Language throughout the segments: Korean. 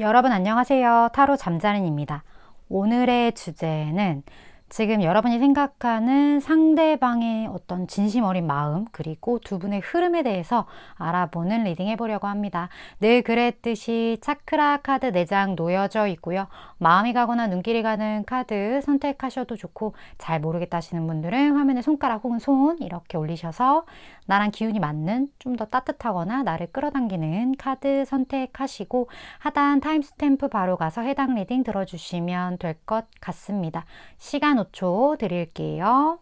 여러분 안녕하세요. 타로 잠자린입니다. 오늘의 주제는 지금 여러분이 생각하는 상대방의 어떤 진심 어린 마음 그리고 두 분의 흐름에 대해서 알아보는 리딩 해보려고 합니다. 늘 그랬듯이 차크라 카드 4장 놓여져 있고요. 마음이 가거나 눈길이 가는 카드 선택하셔도 좋고 잘 모르겠다 하시는 분들은 화면에 손가락 혹은 손 이렇게 올리셔서 나랑 기운이 맞는 좀 더 따뜻하거나 나를 끌어당기는 카드 선택하시고 하단 타임스탬프 바로 가서 해당 리딩 들어주시면 될 것 같습니다. 시간 5초 드릴게요.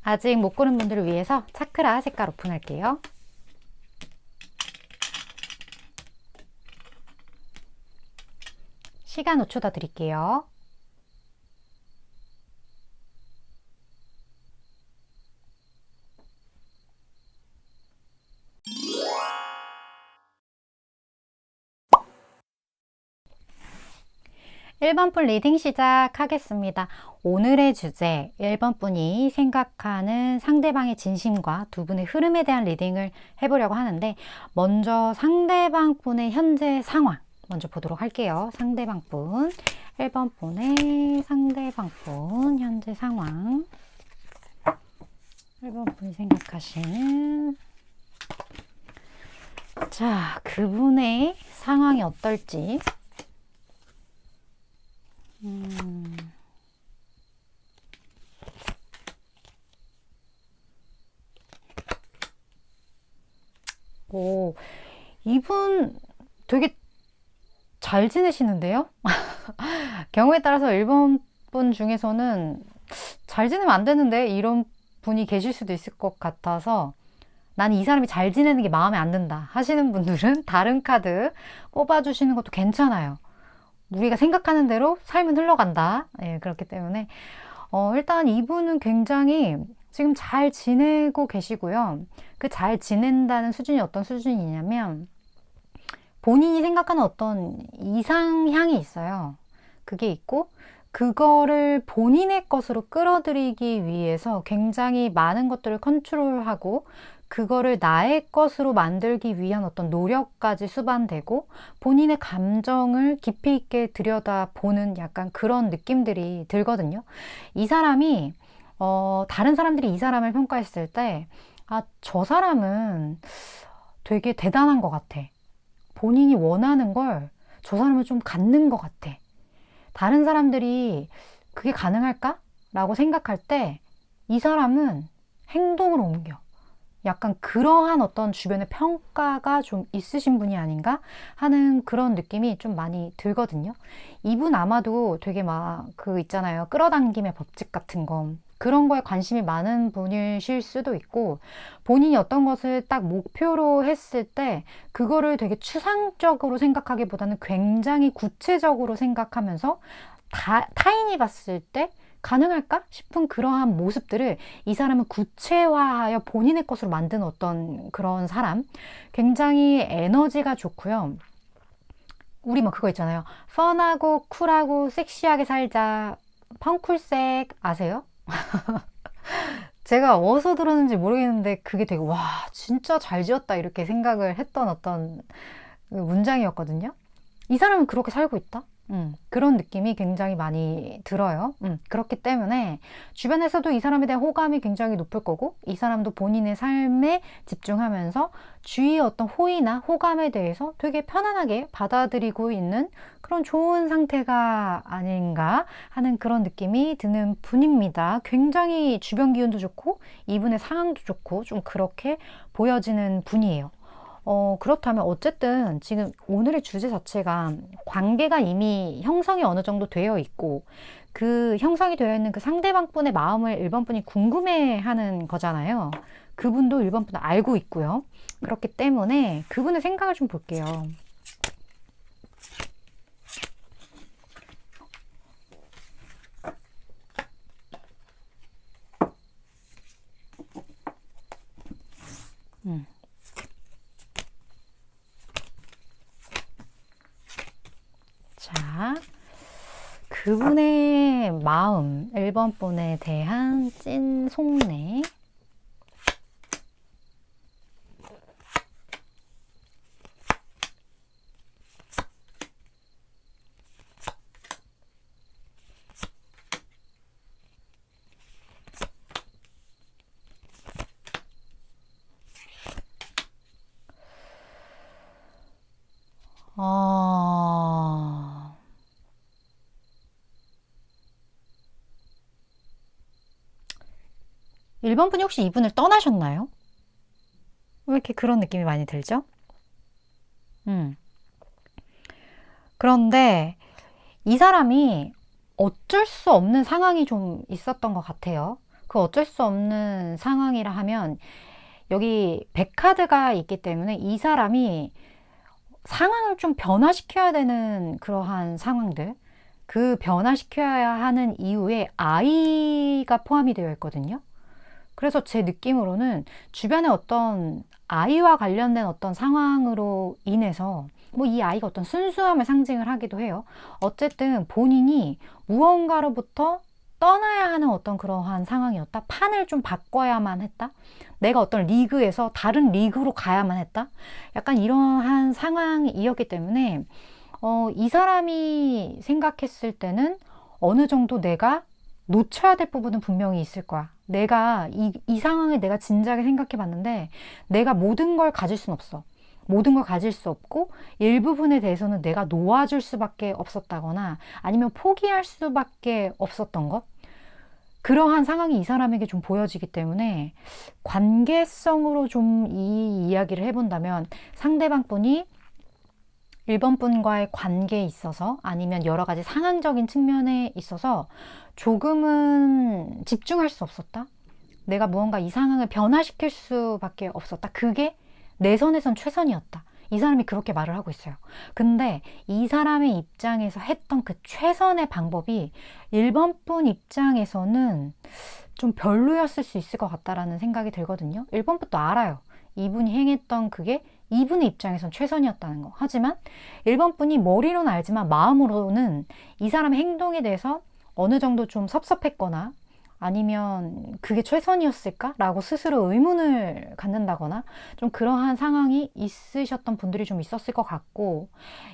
아직 못 고른 분들을 위해서 차크라 색깔 오픈할게요. 시간 5초 더 드릴게요. 1번 분 리딩 시작하겠습니다. 오늘의 주제 1번 분이 생각하는 상대방의 진심과 두 분의 흐름에 대한 리딩을 해보려고 하는데 먼저 상대방 분의 현재 상황 먼저 보도록 할게요. 상대방 분 1번 분의 상대방 분 현재 상황 1번 분이 생각하시는 자 그분의 상황이 어떨지 오, 이분 되게 잘 지내시는데요? 경우에 따라서 1번 분 중에서는 잘 지내면 안 되는데 이런 분이 계실 수도 있을 것 같아서 나는 이 사람이 잘 지내는 게 마음에 안 든다 하시는 분들은 다른 카드 뽑아주시는 것도 괜찮아요. 우리가 생각하는 대로 삶은 흘러간다. 예, 그렇기 때문에 일단 이분은 굉장히 지금 잘 지내고 계시고요. 그 잘 지낸다는 수준이 어떤 수준이냐면 본인이 생각하는 어떤 이상향이 있어요. 그게 있고 그거를 본인의 것으로 끌어들이기 위해서 굉장히 많은 것들을 컨트롤하고 그거를 나의 것으로 만들기 위한 어떤 노력까지 수반되고 본인의 감정을 깊이 있게 들여다보는 약간 그런 느낌들이 들거든요. 이 사람이 다른 사람들이 이 사람을 평가했을 때 아, 저 사람은 되게 대단한 것 같아. 본인이 원하는 걸 저 사람은 좀 갖는 것 같아. 다른 사람들이 그게 가능할까? 라고 생각할 때 이 사람은 행동을 옮겨. 약간 그러한 어떤 주변의 평가가 좀 있으신 분이 아닌가 하는 그런 느낌이 좀 많이 들거든요. 이분 아마도 되게 막 그 있잖아요. 끌어당김의 법칙 같은 거. 그런 거에 관심이 많은 분이실 수도 있고 본인이 어떤 것을 딱 목표로 했을 때 그거를 되게 추상적으로 생각하기보다는 굉장히 구체적으로 생각하면서 타인이 봤을 때 가능할까 싶은 그러한 모습들을 이 사람은 구체화하여 본인의 것으로 만든 어떤 그런 사람. 굉장히 에너지가 좋고요. 우리 뭐 그거 있잖아요. 펀하고 쿨하고 섹시하게 살자. 펑쿨색 아세요? 제가 어디서 들었는지 모르겠는데 그게 되게 와 진짜 잘 지었다 이렇게 생각을 했던 어떤 문장이었거든요. 이 사람은 그렇게 살고 있다? 그런 느낌이 굉장히 많이 들어요. 그렇기 때문에 주변에서도 이 사람에 대한 호감이 굉장히 높을 거고 이 사람도 본인의 삶에 집중하면서 주위의 어떤 호의나 호감에 대해서 되게 편안하게 받아들이고 있는 그런 좋은 상태가 아닌가 하는 그런 느낌이 드는 분입니다. 굉장히 주변 기운도 좋고 이분의 상황도 좋고 좀 그렇게 보여지는 분이에요. 그렇다면 어쨌든 지금 오늘의 주제 자체가 관계가 이미 형성이 어느 정도 되어 있고 그 형성이 되어 있는 그 상대방 분의 마음을 1번 분이 궁금해 하는 거잖아요. 그분도 1번 분을 알고 있고요. 그렇기 때문에 그분의 생각을 좀 볼게요. 자, 그분의 마음, 1번 분에 대한 찐 속내. 아, 1번 분이 혹시 이분을 떠나셨나요? 왜 이렇게 그런 느낌이 많이 들죠? 음. 그런데 이 사람이 어쩔 수 없는 상황이 좀 있었던 것 같아요. 그 어쩔 수 없는 상황이라 하면 여기 백카드가 있기 때문에 이 사람이 상황을 좀 변화시켜야 되는 그러한 상황들, 그 변화시켜야 하는 이유에 아이가 포함이 되어 있거든요. 그래서 제 느낌으로는 주변에 어떤 아이와 관련된 어떤 상황으로 인해서 뭐 이 아이가 어떤 순수함을 상징을 하기도 해요. 어쨌든 본인이 무언가로부터 떠나야 하는 어떤 그러한 상황이었다. 판을 좀 바꿔야만 했다. 내가 어떤 리그에서 다른 리그로 가야만 했다. 약간 이러한 상황이었기 때문에 이 사람이 생각했을 때는 어느 정도 내가 놓쳐야 될 부분은 분명히 있을 거야. 내가 이 상황을 내가 진지하게 생각해 봤는데 내가 모든 걸 가질 순 없어. 모든 걸 가질 수 없고 일부분에 대해서는 내가 놓아줄 수밖에 없었다거나 아니면 포기할 수밖에 없었던 것. 그러한 상황이 이 사람에게 좀 보여지기 때문에 관계성으로 좀 이 이야기를 해본다면 상대방 분이 1번 분과의 관계에 있어서 아니면 여러 가지 상황적인 측면에 있어서 조금은 집중할 수 없었다. 내가 무언가 이 상황을 변화시킬 수밖에 없었다. 그게 내 선에선 최선이었다. 이 사람이 그렇게 말을 하고 있어요. 근데 이 사람의 입장에서 했던 그 최선의 방법이 1번 분 입장에서는 좀 별로였을 수 있을 것 같다라는 생각이 들거든요. 1번 분도 알아요. 이분이 행했던 그게 이분의 입장에선 최선이었다는 거. 하지만 1번 분이 머리로는 알지만 마음으로는 이 사람의 행동에 대해서 어느 정도 좀 섭섭했거나 아니면 그게 최선이었을까라고 스스로 의문을 갖는다거나 좀 그러한 상황이 있으셨던 분들이 좀 있었을 것 같고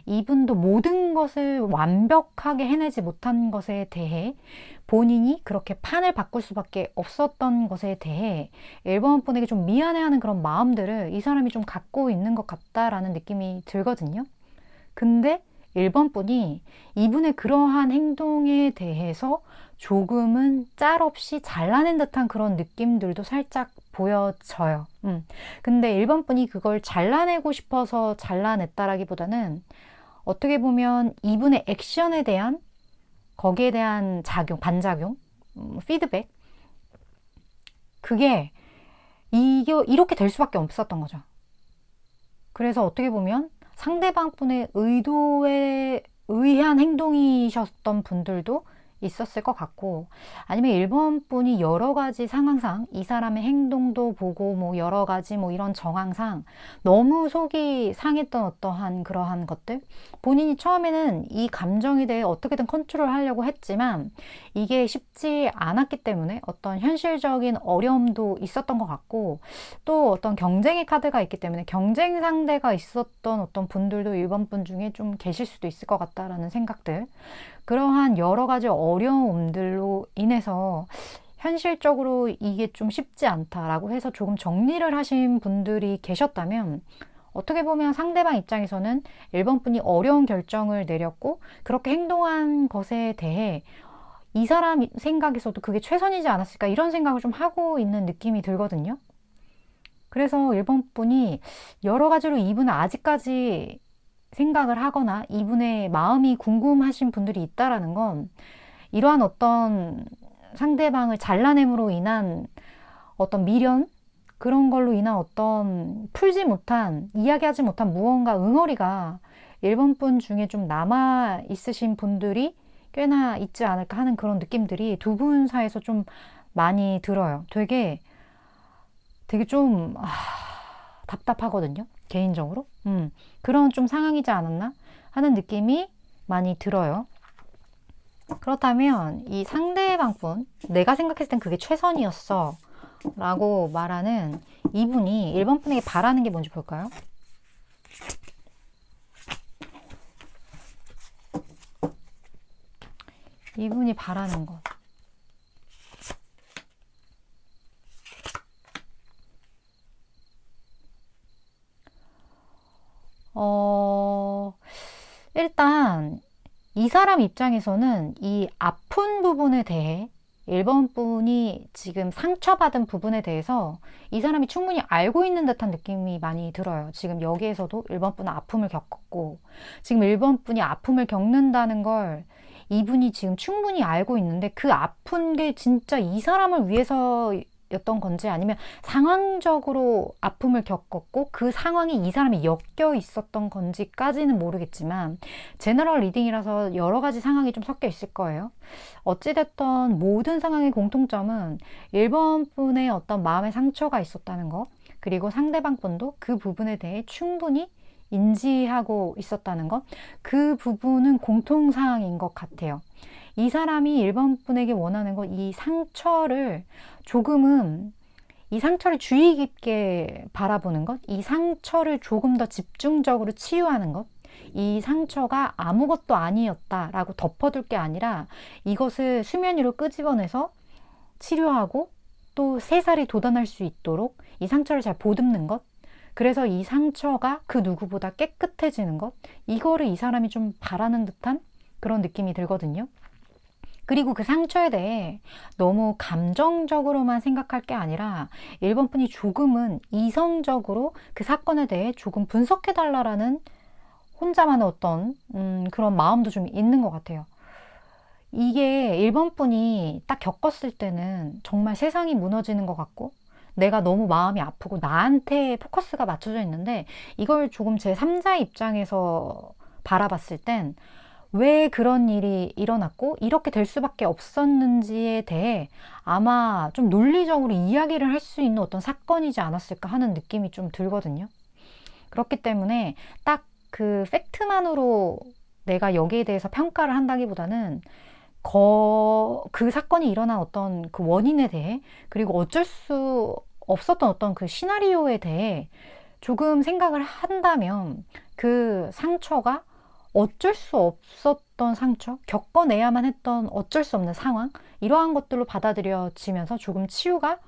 이분도 모든 것을 완벽하게 해내지 못한 것에 대해 본인이 그렇게 판을 바꿀 수밖에 없었던 것에 대해 1번 분에게 좀 미안해하는 그런 마음들을 이 사람이 좀 갖고 있는 것 같다라는 느낌이 들거든요. 근데 1번 분이 이분의 그러한 행동에 대해서 조금은 짤없이 잘라낸 듯한 그런 느낌들도 살짝 보여져요. 근데 1번 분이 그걸 잘라내고 싶어서 잘라냈다라기보다는 어떻게 보면 이분의 액션에 대한 거기에 대한 작용, 반작용, 피드백 그게 이렇게 될 수밖에 없었던 거죠. 그래서 어떻게 보면 상대방 분의 의도에 의한 행동이셨던 분들도 있었을 것 같고 아니면 1번 분이 여러 가지 상황상 이 사람의 행동도 보고 뭐 여러 가지 뭐 이런 정황상 너무 속이 상했던 어떠한 그러한 것들 본인이 처음에는 이 감정에 대해 어떻게든 컨트롤하려고 했지만 이게 쉽지 않았기 때문에 어떤 현실적인 어려움도 있었던 것 같고 또 어떤 경쟁의 카드가 있기 때문에 경쟁 상대가 있었던 어떤 분들도 1번 분 중에 좀 계실 수도 있을 것 같다라는 생각들 그러한 여러 가지 어려움들로 인해서 현실적으로 이게 좀 쉽지 않다라고 해서 조금 정리를 하신 분들이 계셨다면 어떻게 보면 상대방 입장에서는 1번 분이 어려운 결정을 내렸고 그렇게 행동한 것에 대해 이 사람 생각에서도 그게 최선이지 않았을까 이런 생각을 좀 하고 있는 느낌이 들거든요. 그래서 1번 분이 여러 가지로 이분은 아직까지 생각을 하거나 이분의 마음이 궁금하신 분들이 있다라는 건 이러한 어떤 상대방을 잘라냄으로 인한 어떤 미련 그런 걸로 인한 어떤 풀지 못한 이야기하지 못한 무언가 응어리가 1번 분 중에 좀 남아 있으신 분들이 꽤나 있지 않을까 하는 그런 느낌들이 두 분 사이에서 좀 많이 들어요. 되게 좀 답답하거든요. 개인적으로. 그런 좀 상황이지 않았나 하는 느낌이 많이 들어요. 그렇다면 이 상대방분, 내가 생각했을 땐 그게 최선이었어 라고 말하는 이분이 1번 분에게 바라는 게 뭔지 볼까요? 이분이 바라는 것. 일단 이 사람 입장에서는 이 아픈 부분에 대해 1번 분이 지금 상처받은 부분에 대해서 이 사람이 충분히 알고 있는 듯한 느낌이 많이 들어요. 지금 여기에서도 1번 분은 아픔을 겪었고 지금 1번 분이 아픔을 겪는다는 걸 이분이 지금 충분히 알고 있는데 그 아픈 게 진짜 이 사람을 위해서였던 건지 아니면 상황적으로 아픔을 겪었고 그 상황이 이 사람이 엮여 있었던 건지까지는 모르겠지만 제너럴 리딩이라서 여러 가지 상황이 좀 섞여 있을 거예요. 어찌됐던 모든 상황의 공통점은 1번 분의 어떤 마음의 상처가 있었다는 거 그리고 상대방 분도 그 부분에 대해 충분히 인지하고 있었다는 것, 그 부분은 공통사항인 것 같아요. 이 사람이 1번 분에게 원하는 건 이 상처를 조금은 이 상처를 주의 깊게 바라보는 것, 이 상처를 조금 더 집중적으로 치유하는 것, 이 상처가 아무것도 아니었다라고 덮어둘 게 아니라 이것을 수면 위로 끄집어내서 치료하고 또 새살이 돋아날 수 있도록 이 상처를 잘 보듬는 것, 그래서 이 상처가 그 누구보다 깨끗해지는 것, 이거를 이 사람이 좀 바라는 듯한 그런 느낌이 들거든요. 그리고 그 상처에 대해 너무 감정적으로만 생각할 게 아니라 1번 분이 조금은 이성적으로 그 사건에 대해 조금 분석해달라는 혼자만의 어떤 그런 마음도 좀 있는 것 같아요. 이게 1번 분이 딱 겪었을 때는 정말 세상이 무너지는 것 같고 내가 너무 마음이 아프고 나한테 포커스가 맞춰져 있는데 이걸 조금 제 3자 입장에서 바라봤을 땐 왜 그런 일이 일어났고 이렇게 될 수밖에 없었는지에 대해 아마 좀 논리적으로 이야기를 할 수 있는 어떤 사건이지 않았을까 하는 느낌이 좀 들거든요. 그렇기 때문에 딱 그 팩트만으로 내가 여기에 대해서 평가를 한다기보다는 그 사건이 일어난 어떤 그 원인에 대해 그리고 어쩔 수 없었던 어떤 그 시나리오에 대해 조금 생각을 한다면 그 상처가 어쩔 수 없었던 상처, 겪어내야만 했던 어쩔 수 없는 상황, 이러한 것들로 받아들여지면서 조금 치유가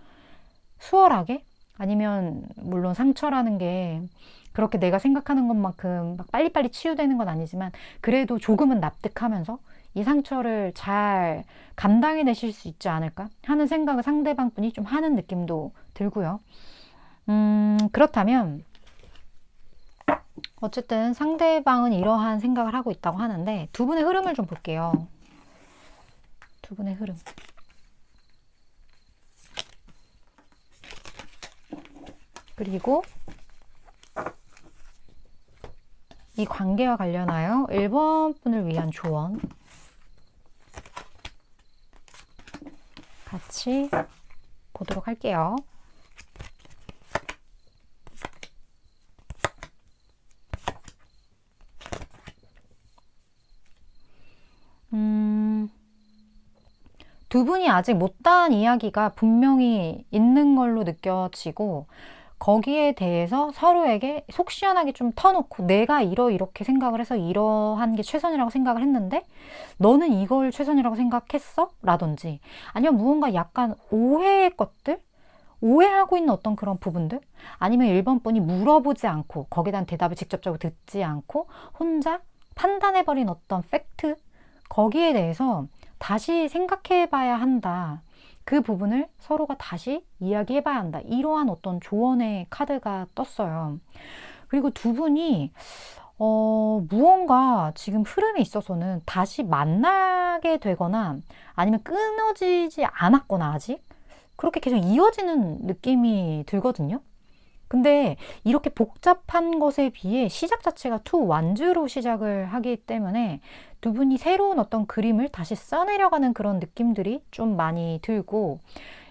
수월하게 아니면 물론 상처라는 게 그렇게 내가 생각하는 것만큼 막 빨리빨리 치유되는 건 아니지만 그래도 조금은 납득하면서 이 상처를 잘 감당해내실 수 있지 않을까 하는 생각을 상대방 분이 좀 하는 느낌도 들고요. 그렇다면 어쨌든 상대방은 이러한 생각을 하고 있다고 하는데 두 분의 흐름을 좀 볼게요. 두 분의 흐름. 그리고 이 관계와 관련하여 1번 분을 위한 조언 같이 보도록 할게요. 두 분이 아직 못다한 이야기가 분명히 있는 걸로 느껴지고 거기에 대해서 서로에게 속 시원하게 좀 터놓고 내가 이렇게 생각을 해서 이러한 게 최선이라고 생각을 했는데 너는 이걸 최선이라고 생각했어? 라든지 아니면 무언가 약간 오해의 것들? 오해하고 있는 어떤 그런 부분들? 아니면 1번 분이 물어보지 않고 거기에 대한 대답을 직접적으로 듣지 않고 혼자 판단해버린 어떤 팩트? 거기에 대해서 다시 생각해 봐야 한다. 그 부분을 서로가 다시 이야기해 봐야 한다. 이러한 어떤 조언의 카드가 떴어요. 그리고 두 분이 무언가 지금 흐름에 있어서는 다시 만나게 되거나 아니면 끊어지지 않았거나 아직 그렇게 계속 이어지는 느낌이 들거든요. 근데 이렇게 복잡한 것에 비해 시작 자체가 투 완즈로 시작을 하기 때문에 두 분이 새로운 어떤 그림을 다시 써내려가는 그런 느낌들이 좀 많이 들고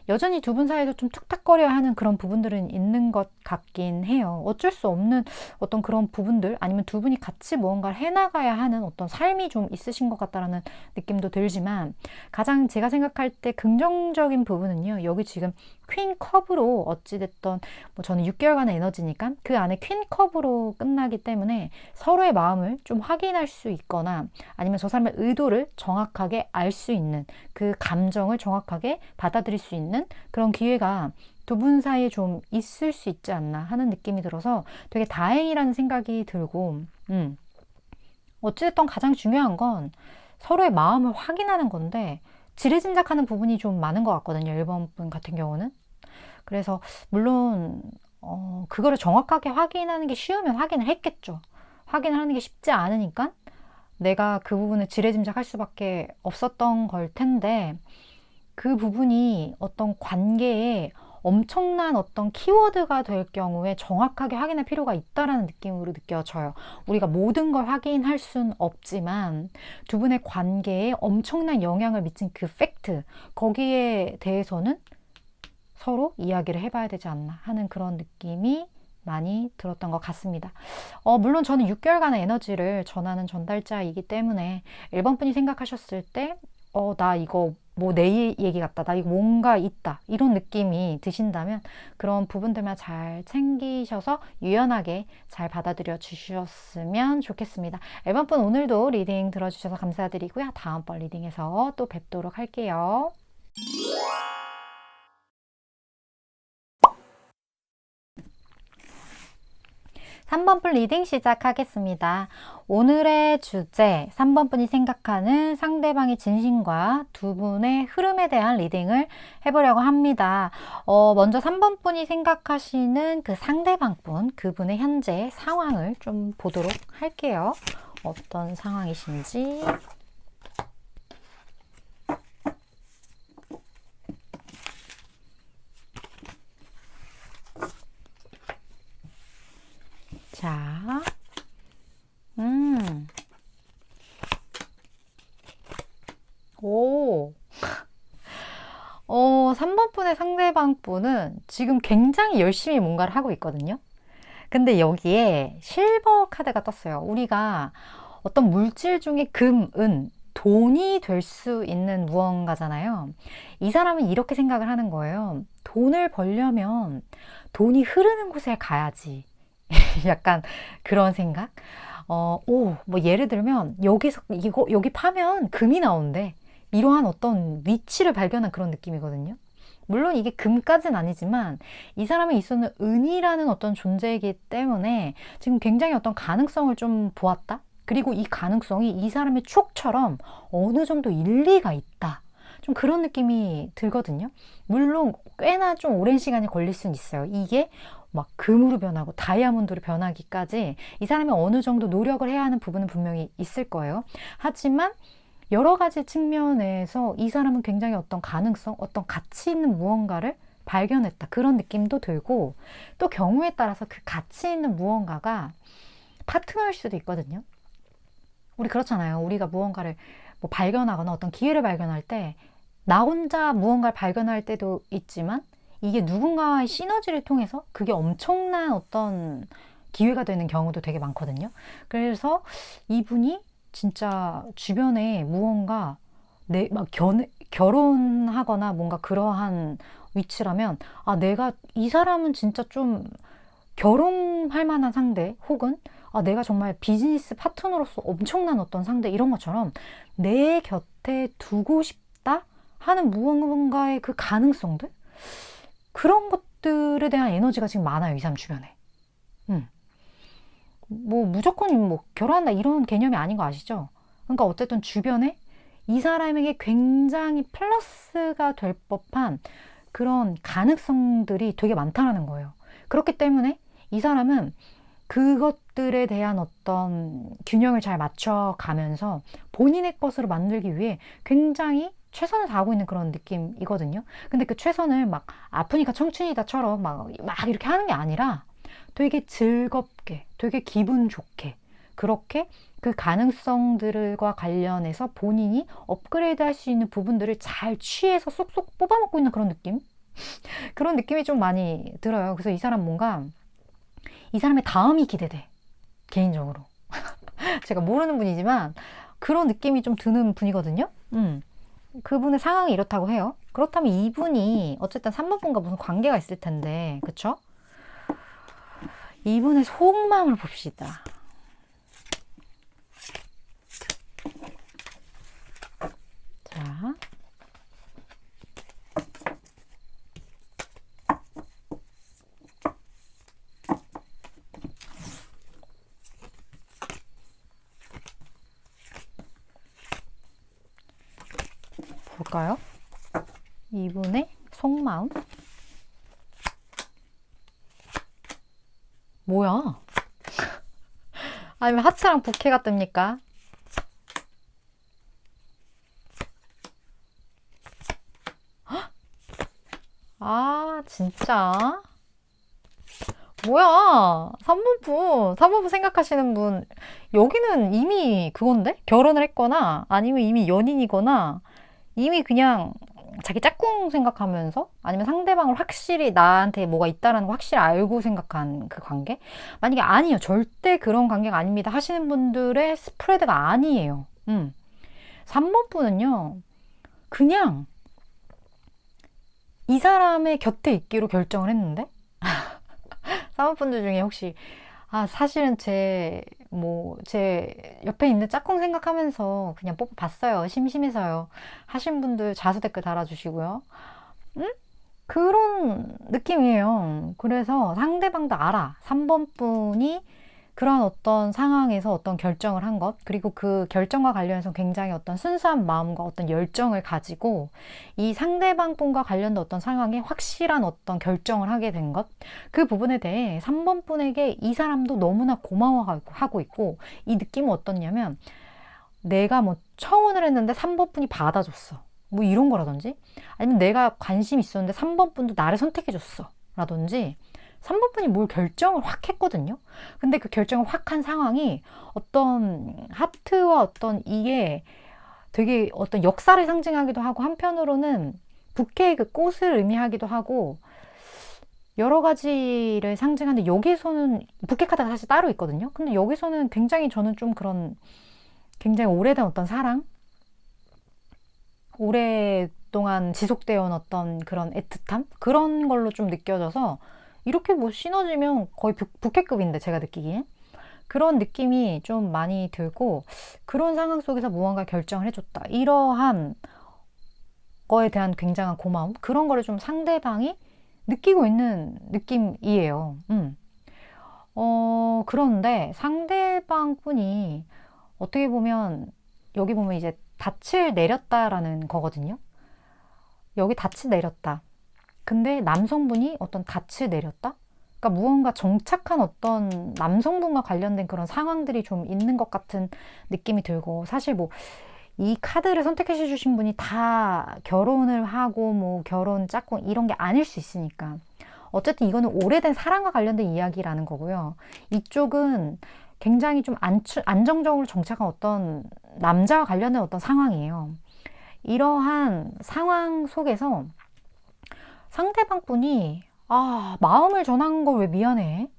여전히 두 분 사이에서 좀 툭탁거려야 하는 그런 부분들은 있는 것 같긴 해요. 어쩔 수 없는 어떤 그런 부분들, 아니면 두 분이 같이 무언가를 해나가야 하는 어떤 삶이 좀 있으신 것 같다라는 느낌도 들지만, 가장 제가 생각할 때 긍정적인 부분은요, 여기 지금 퀸 컵으로 어찌됐던, 뭐 저는 6개월간의 에너지니까 그 안에 퀸 컵으로 끝나기 때문에 서로의 마음을 좀 확인할 수 있거나, 아니면 저 사람의 의도를 정확하게 알 수 있는, 그 감정을 정확하게 받아들일 수 있는 그런 기회가 두 분 사이에 좀 있을 수 있지 않나 하는 느낌이 들어서 되게 다행이라는 생각이 들고, 어찌됐든 가장 중요한 건 서로의 마음을 확인하는 건데, 지레짐작하는 부분이 좀 많은 것 같거든요, 1번 분 같은 경우는. 그래서 물론 그거를 정확하게 확인하는 게 쉬우면 확인을 했겠죠. 확인을 하는 게 쉽지 않으니까 내가 그 부분을 지레짐작할 수밖에 없었던 걸 텐데, 그 부분이 어떤 관계에 엄청난 어떤 키워드가 될 경우에 정확하게 확인할 필요가 있다라는 느낌으로 느껴져요. 우리가 모든 걸 확인할 순 없지만 두 분의 관계에 엄청난 영향을 미친 그 팩트, 거기에 대해서는 서로 이야기를 해봐야 되지 않나 하는 그런 느낌이 많이 들었던 것 같습니다. 물론 저는 6개월간의 에너지를 전하는 전달자이기 때문에 1번 분이 생각하셨을 때 나 이거 뭐 내 얘기 같다, 나 이거 뭔가 있다, 이런 느낌이 드신다면 그런 부분들만 잘 챙기셔서 유연하게 잘 받아들여 주셨으면 좋겠습니다. 1번 분 오늘도 리딩 들어주셔서 감사드리고요. 다음번 리딩에서 또 뵙도록 할게요. 3번 분 리딩 시작하겠습니다. 오늘의 주제, 3번 분이 생각하는 상대방의 진심과 두 분의 흐름에 대한 리딩을 해보려고 합니다. 먼저 3번 분이 생각하시는 그 상대방 분, 그분의 현재 상황을 좀 보도록 할게요. 어떤 상황이신지. 자, 오. 3번 분의 상대방 분은 지금 굉장히 열심히 뭔가를 하고 있거든요. 근데 여기에 실버 카드가 떴어요. 우리가 어떤 물질 중에 금, 은, 돈이 될 수 있는 무언가잖아요. 이 사람은 이렇게 생각을 하는 거예요. 돈을 벌려면 돈이 흐르는 곳에 가야지. 약간 그런 생각? 뭐 예를 들면 여기서 여기 파면 금이 나오는데, 이러한 어떤 위치를 발견한 그런 느낌이거든요. 물론 이게 금까지는 아니지만 이 사람이 있었는 은이라는 어떤 존재이기 때문에 지금 굉장히 어떤 가능성을 좀 보았다. 그리고 이 가능성이 이 사람의 촉처럼 어느 정도 일리가 있다. 좀 그런 느낌이 들거든요. 물론 꽤나 좀 오랜 시간이 걸릴 수는 있어요. 이게 막 금으로 변하고 다이아몬드로 변하기까지 이 사람이 어느 정도 노력을 해야 하는 부분은 분명히 있을 거예요. 하지만 여러 가지 측면에서 이 사람은 굉장히 어떤 가능성, 어떤 가치 있는 무언가를 발견했다, 그런 느낌도 들고, 또 경우에 따라서 그 가치 있는 무언가가 파트너일 수도 있거든요. 우리 그렇잖아요. 우리가 무언가를 뭐 발견하거나 어떤 기회를 발견할 때 나 혼자 무언가를 발견할 때도 있지만, 이게 누군가와의 시너지를 통해서 그게 엄청난 어떤 기회가 되는 경우도 되게 많거든요. 그래서 이분이 진짜 주변에 무언가 막 결혼하거나 뭔가 그러한 위치라면, 내가 이 사람은 진짜 좀 결혼할 만한 상대, 혹은 내가 정말 비즈니스 파트너로서 엄청난 어떤 상대, 이런 것처럼 내 곁에 두고 싶다 하는 무언가의 그 가능성들, 그런 것들에 대한 에너지가 지금 많아요, 이 사람 주변에. 뭐 무조건 뭐 결혼한다 이런 개념이 아닌 거 아시죠? 그러니까 어쨌든 주변에 이 사람에게 굉장히 플러스가 될 법한 그런 가능성들이 되게 많다는 거예요. 그렇기 때문에 이 사람은 그것들에 대한 어떤 균형을 잘 맞춰가면서 본인의 것으로 만들기 위해 굉장히 최선을 다하고 있는 그런 느낌이거든요. 근데 그 최선을 막 아프니까 청춘이다처럼 막 이렇게 하는 게 아니라 되게 즐겁게, 되게 기분 좋게, 그렇게 그 가능성들과 관련해서 본인이 업그레이드 할 수 있는 부분들을 잘 취해서 쏙쏙 뽑아먹고 있는 그런 느낌? 그런 느낌이 좀 많이 들어요. 그래서 이 사람 뭔가 이 사람의 다음이 기대돼. 개인적으로. 제가 모르는 분이지만 그런 느낌이 좀 드는 분이거든요. 그분의 상황이 이렇다고 해요. 그렇다면 이분이 어쨌든 3번 분과 무슨 관계가 있을 텐데, 그쵸? 이분의 속마음을 봅시다. 자. 볼까요? 이분의 속마음? 뭐야? 아니면 하트랑 부캐가 뜹니까? 아, 진짜? 뭐야? 3번분 생각하시는 분, 여기는 이미 그건데? 결혼을 했거나, 아니면 이미 연인이거나, 이미 그냥 자기 짝꿍 생각하면서, 아니면 상대방을 확실히 나한테 뭐가 있다라는 거 확실히 알고 생각한 그 관계? 만약에 아니요, 절대 그런 관계가 아닙니다 하시는 분들의 스프레드가 아니에요. 3번분은요, 그냥 이 사람의 곁에 있기로 결정을 했는데, 사모분들 중에 혹시 사실은 제 옆에 있는 짝꿍 생각하면서 그냥 뽑아봤어요. 심심해서요. 하신 분들 자수 댓글 달아주시고요. 그런 느낌이에요. 그래서 상대방도 알아. 3번 분이 그런 어떤 상황에서 어떤 결정을 한 것, 그리고 그 결정과 관련해서 굉장히 어떤 순수한 마음과 어떤 열정을 가지고 이 상대방 분과 관련된 어떤 상황에 확실한 어떤 결정을 하게 된 것, 그 부분에 대해 3번 분에게 이 사람도 너무나 고마워하고 있고, 이 느낌은 어떻냐면 내가 뭐 청혼을 했는데 3번 분이 받아줬어. 뭐 이런 거라든지, 아니면 내가 관심 있었는데 3번 분도 나를 선택해줬어. 라든지, 3번 분이 뭘 결정을 확 했거든요. 근데 그 결정을 확 한 상황이 어떤 하트와 어떤 이게 되게 어떤 역사를 상징하기도 하고, 한편으로는 부케의 그 꽃을 의미하기도 하고, 여러 가지를 상징하는데, 여기서는 부케 카드가 사실 따로 있거든요. 근데 여기서는 굉장히 저는 좀 그런 굉장히 오래된 어떤 사랑, 오랫동안 지속되어 온 어떤 그런 애틋함, 그런 걸로 좀 느껴져서, 이렇게 뭐 시너지면 거의 부캐급인데 제가 느끼기엔 그런 느낌이 좀 많이 들고, 그런 상황 속에서 무언가 결정을 해줬다, 이러한 거에 대한 굉장한 고마움, 그런 거를 좀 상대방이 느끼고 있는 느낌이에요. 그런데 상대방 분이 어떻게 보면, 여기 보면 이제 닻을 내렸다라는 거거든요. 여기 닻을 내렸다. 근데 남성분이 어떤 닻을 내렸다? 그러니까 무언가 정착한 어떤 남성분과 관련된 그런 상황들이 좀 있는 것 같은 느낌이 들고, 사실 뭐 이 카드를 선택해 주신 분이 다 결혼을 하고 뭐 결혼 짝꿍 이런 게 아닐 수 있으니까, 어쨌든 이거는 오래된 사랑과 관련된 이야기라는 거고요. 이쪽은 굉장히 좀 안정적으로 정착한 어떤 남자와 관련된 어떤 상황이에요. 이러한 상황 속에서 상대방 분이 마음을 전한 걸 왜 미안해?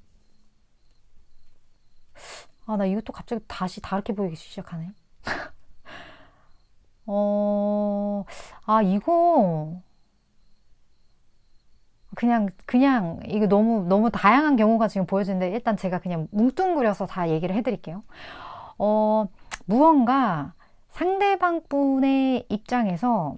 나 이것도 갑자기 다시 다르게 보이기 시작하네. 이거 그냥 이거 너무 다양한 경우가 지금 보여지는데, 일단 제가 그냥 뭉뚱그려서 다 얘기를 해드릴게요. 무언가 상대방 분의 입장에서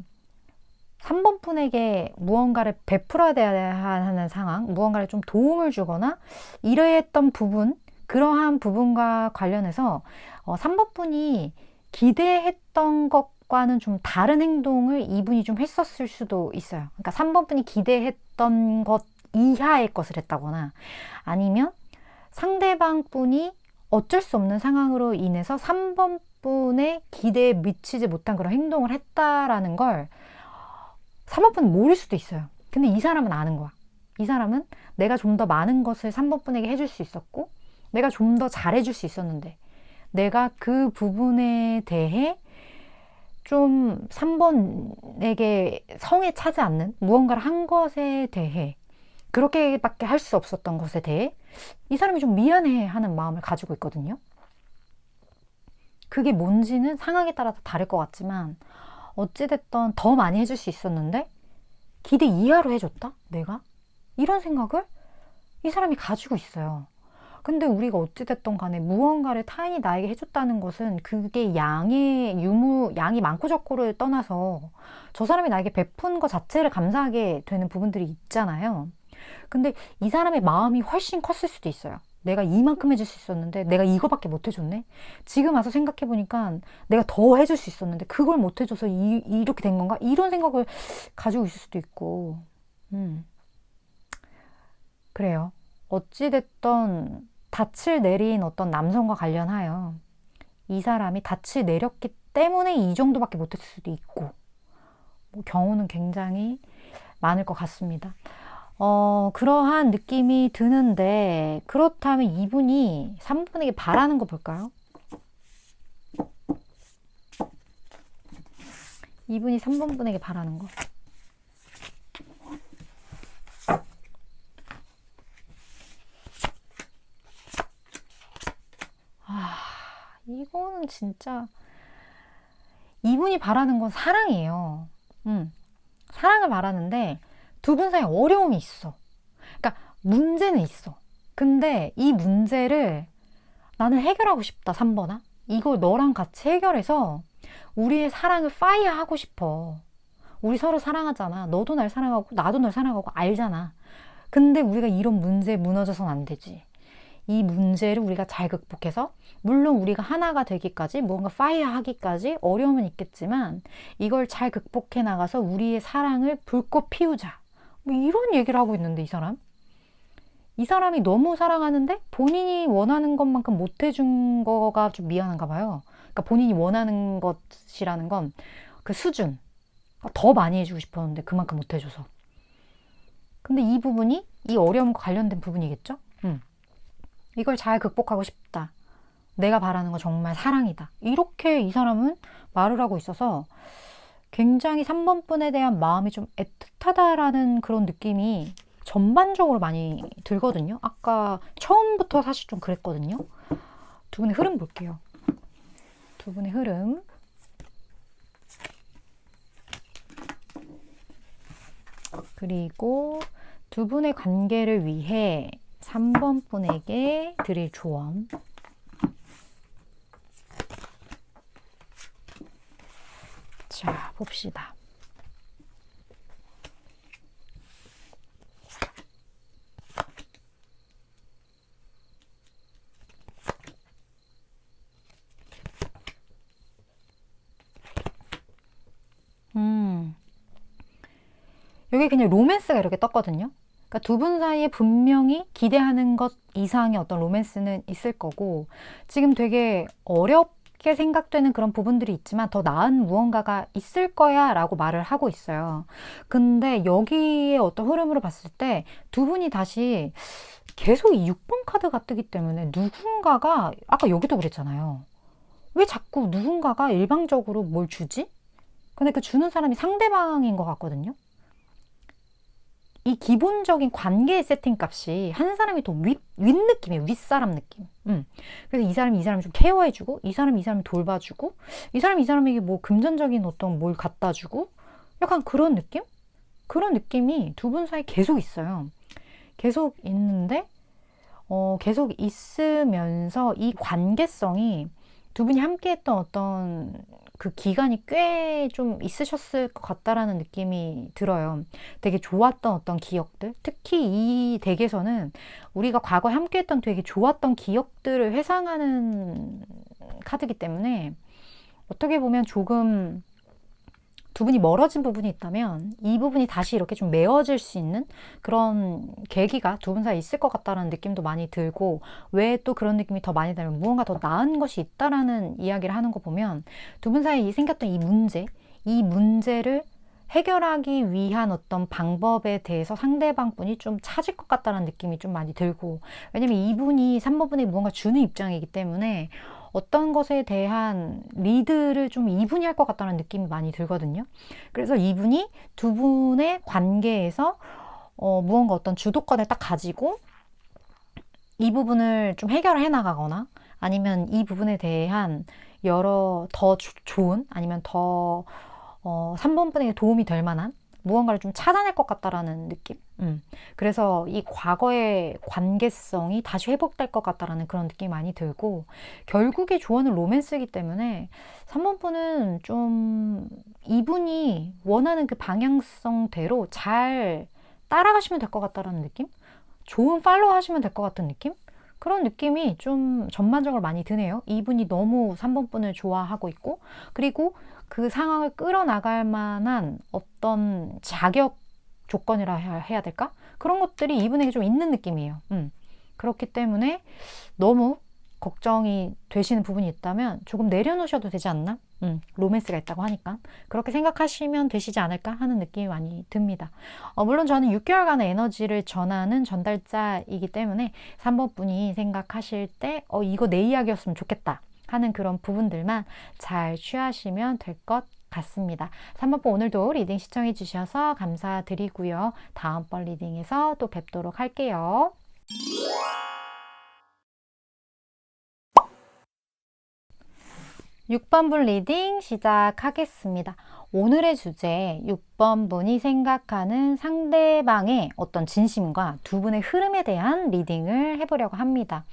3번 분에게 무언가를 베풀어야 하는 상황, 무언가를 좀 도움을 주거나 이러했던 부분, 그러한 부분과 관련해서 3번 분이 기대했던 것과는 좀 다른 행동을 이분이 좀 했었을 수도 있어요. 그러니까 3번 분이 기대했던 것 이하의 것을 했다거나, 아니면 상대방 분이 어쩔 수 없는 상황으로 인해서 3번 분의 기대에 미치지 못한 그런 행동을 했다라는 걸 3번 분은 모를 수도 있어요. 근데 이 사람은 아는 거야. 이 사람은 내가 좀 더 많은 것을 3번 분에게 해줄 수 있었고, 내가 좀 더 잘해줄 수 있었는데, 내가 그 부분에 대해 좀 3번에게 성에 차지 않는 무언가를 한 것에 대해, 그렇게밖에 할 수 없었던 것에 대해 이 사람이 좀 미안해 하는 마음을 가지고 있거든요. 그게 뭔지는 상황에 따라 다를 것 같지만 어찌됐든 더 많이 해줄 수 있었는데 기대 이하로 해줬다? 내가? 이런 생각을 이 사람이 가지고 있어요. 근데 우리가 어찌됐든 간에 무언가를 타인이 나에게 해줬다는 것은 그게 양이 많고 적고를 떠나서 저 사람이 나에게 베푼 것 자체를 감사하게 되는 부분들이 있잖아요. 근데 이 사람의 마음이 훨씬 컸을 수도 있어요. 내가 이만큼 해줄 수 있었는데 내가 이거밖에 못 해줬네? 지금 와서 생각해보니까 내가 더 해줄 수 있었는데 그걸 못 해줘서 이렇게 된 건가? 이런 생각을 가지고 있을 수도 있고. 그래요. 어찌됐던 닻을 내린 어떤 남성과 관련하여 이 사람이 닻을 내렸기 때문에 이 정도밖에 못했을 수도 있고, 뭐 경우는 굉장히 많을 것 같습니다. 그러한 느낌이 드는데, 그렇다면 이분이 3분에게 바라는 거 볼까요? 이분이 3번 분에게 바라는 거. 이거는 진짜 이분이 바라는 건 사랑이에요. 사랑을 바라는데 두 분 사이에 어려움이 있어. 그러니까 문제는 있어. 근데 이 문제를 나는 해결하고 싶다, 3번아. 이걸 너랑 같이 해결해서 우리의 사랑을 파이어하고 싶어. 우리 서로 사랑하잖아. 너도 날 사랑하고 나도 널 사랑하고 알잖아. 근데 우리가 이런 문제에 무너져서는 안 되지. 이 문제를 우리가 잘 극복해서, 물론 우리가 하나가 되기까지, 무언가 파이어 하기까지 어려움은 있겠지만 이걸 잘 극복해 나가서 우리의 사랑을 불꽃 피우자. 뭐 이런 얘기를 하고 있는데 이 사람이 너무 사랑하는데 본인이 원하는 것만큼 못 해준 거가 좀 미안한가 봐요. 그러니까 본인이 원하는 것이라는 건 그 수준, 더 많이 해주고 싶었는데 그만큼 못 해줘서. 근데 이 부분이 이 어려움과 관련된 부분이겠죠? 이걸 잘 극복하고 싶다. 내가 바라는 거 정말 사랑이다. 이렇게 이 사람은 말을 하고 있어서 굉장히 3번 분에 대한 마음이 좀 애틋하다라는 그런 느낌이 전반적으로 많이 들거든요. 아까 처음부터 사실 좀 그랬거든요. 두 분의 흐름 볼게요. 두 분의 흐름. 그리고 두 분의 관계를 위해 3번 분에게 드릴 조언. 자, 봅시다. 여기 그냥 로맨스가 이렇게 떴거든요. 그러니까 두 분 사이에 분명히 기대하는 것 이상의 어떤 로맨스는 있을 거고, 지금 되게 어렵게 생각되는 그런 부분들이 있지만 더 나은 무언가가 있을 거야 라고 말을 하고 있어요. 근데 여기에 어떤 흐름으로 봤을 때 두 분이 다시 계속 이 6번 카드가 뜨기 때문에 누군가가, 아까 여기도 그랬잖아요. 왜 자꾸 누군가가 일방적으로 뭘 주지? 근데 그 주는 사람이 상대방인 것 같거든요. 이 기본적인 관계의 세팅 값이 한 사람이 더 윗 느낌이에요. 윗사람 느낌. 그래서 이 사람이 좀 케어해주고, 이 사람이 돌봐주고, 이 사람이 이 사람에게 뭐 금전적인 어떤 뭘 갖다 주고, 약간 그런 느낌? 그런 느낌이 두 분 사이 계속 있어요. 계속 있는데, 계속 있으면서 이 관계성이 두 분이 함께 했던 어떤 그 기간이 꽤 좀 있으셨을 것 같다라는 느낌이 들어요. 되게 좋았던 어떤 기억들, 특히 이 덱에서는 우리가 과거에 함께 했던 되게 좋았던 기억들을 회상하는 카드이기 때문에 어떻게 보면 조금 두 분이 멀어진 부분이 있다면 이 부분이 다시 이렇게 좀 메어질 수 있는 그런 계기가 두 분 사이에 있을 것 같다는 느낌도 많이 들고, 왜 또 그런 느낌이 더 많이 들면 무언가 더 나은 것이 있다라는 이야기를 하는 거 보면 두 분 사이에 생겼던 이 문제를 해결하기 위한 어떤 방법에 대해서 상대방 분이 좀 찾을 것 같다는 느낌이 좀 많이 들고, 왜냐면 이분이 3번 분에게 무언가 주는 입장이기 때문에 어떤 것에 대한 리드를 좀 이분이 할 것 같다는 느낌이 많이 들거든요. 그래서 이분이 두 분의 관계에서 무언가 어떤 주도권을 딱 가지고 이 부분을 좀 해결해 나가거나 아니면 이 부분에 대한 여러 더 좋은 아니면 더 3번 분에게 도움이 될 만한 무언가를 좀 찾아낼 것 같다라는 느낌? 그래서 이 과거의 관계성이 다시 회복될 것 같다라는 그런 느낌이 많이 들고, 결국에 조언은 로맨스이기 때문에 3번 분은 좀 이분이 원하는 그 방향성대로 잘 따라가시면 될 것 같다라는 느낌? 좋은 팔로우 하시면 될 것 같은 느낌? 그런 느낌이 좀 전반적으로 많이 드네요. 이분이 너무 3번 분을 좋아하고 있고, 그리고 그 상황을 끌어나갈 만한 어떤 자격 조건이라 해야 될까? 그런 것들이 이분에게 좀 있는 느낌이에요. 그렇기 때문에 너무 걱정이 되시는 부분이 있다면 조금 내려놓으셔도 되지 않나? 로맨스가 있다고 하니까 그렇게 생각하시면 되시지 않을까 하는 느낌이 많이 듭니다. 물론 저는 6개월간의 에너지를 전하는 전달자이기 때문에 3번 분이 생각하실 때 이거 내 이야기였으면 좋겠다 하는 그런 부분들만 잘 취하시면 될 것 같습니다. 3번 분 오늘도 리딩 시청해 주셔서 감사드리고요. 다음번 리딩에서 또 뵙도록 할게요. 6번 분 리딩 시작하겠습니다. 오늘의 주제 6번 분이 생각하는 상대방의 어떤 진심과 두 분의 흐름에 대한 리딩을 해보려고 합니다.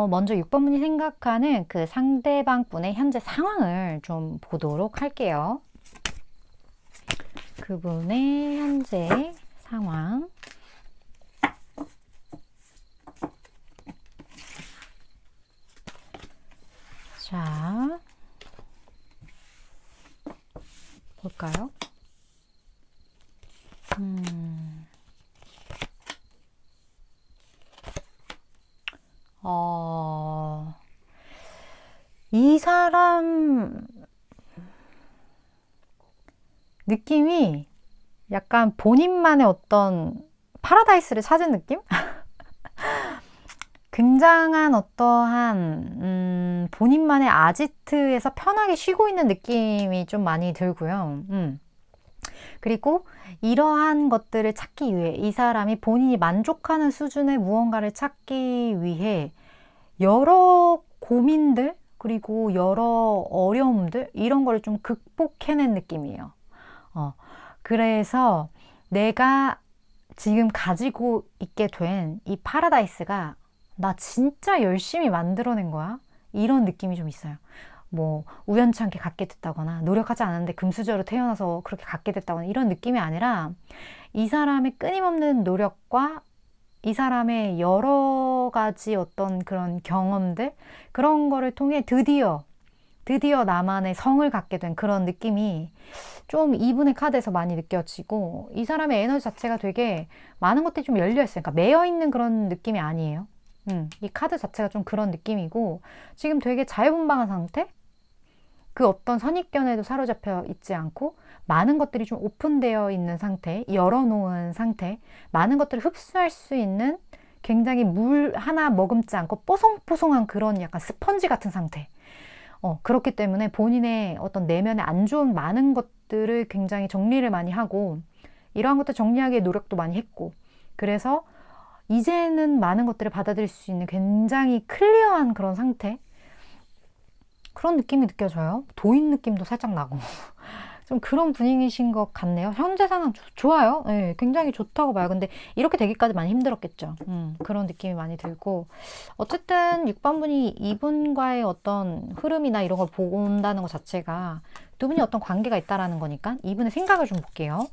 먼저 6번 분이 생각하는 그 상대방 분의 현재 상황을 좀 보도록 할게요. 그분의 현재 상황. 자, 볼까요? 이 사람 느낌이 약간 본인만의 어떤 파라다이스를 찾은 느낌? 굉장한 어떠한 본인만의 아지트에서 편하게 쉬고 있는 느낌이 좀 많이 들고요. 그리고 이러한 것들을 찾기 위해 이 사람이 본인이 만족하는 수준의 무언가를 찾기 위해 여러 고민들 그리고 여러 어려움들 이런 거를 좀 극복해낸 느낌이에요. 그래서 내가 지금 가지고 있게 된 이 파라다이스가 나 진짜 열심히 만들어낸 거야? 이런 느낌이 좀 있어요. 뭐 우연찮게 갖게 됐다거나 노력하지 않았는데 금수저로 태어나서 그렇게 갖게 됐다거나 이런 느낌이 아니라 이 사람의 끊임없는 노력과 이 사람의 여러 가지 어떤 그런 경험들 그런 거를 통해 드디어 나만의 성을 갖게 된 그런 느낌이 좀 이분의 카드에서 많이 느껴지고, 이 사람의 에너지 자체가 되게 많은 것들이 좀 열려있어요. 그러니까 매여있는 그런 느낌이 아니에요. 이 카드 자체가 좀 그런 느낌이고, 지금 되게 자유분방한 상태? 그 어떤 선입견에도 사로잡혀 있지 않고 많은 것들이 좀 오픈되어 있는 상태, 열어놓은 상태, 많은 것들을 흡수할 수 있는 굉장히 물 하나 머금지 않고 뽀송뽀송한 그런 약간 스펀지 같은 상태. 그렇기 때문에 본인의 어떤 내면에 안 좋은 많은 것들을 굉장히 정리를 많이 하고 이러한 것들 정리하기에 노력도 많이 했고, 그래서 이제는 많은 것들을 받아들일 수 있는 굉장히 클리어한 그런 상태, 그런 느낌이 느껴져요. 도인 느낌도 살짝 나고 좀 그런 분위기신 것 같네요. 현재 상황 좋아요. 네, 굉장히 좋다고 봐요. 근데 이렇게 되기까지 많이 힘들었겠죠. 그런 느낌이 많이 들고, 어쨌든 6번 분이 이분과의 어떤 흐름이나 이런 걸 본다는 것 자체가 두 분이 어떤 관계가 있다라는 거니까 이분의 생각을 좀 볼게요.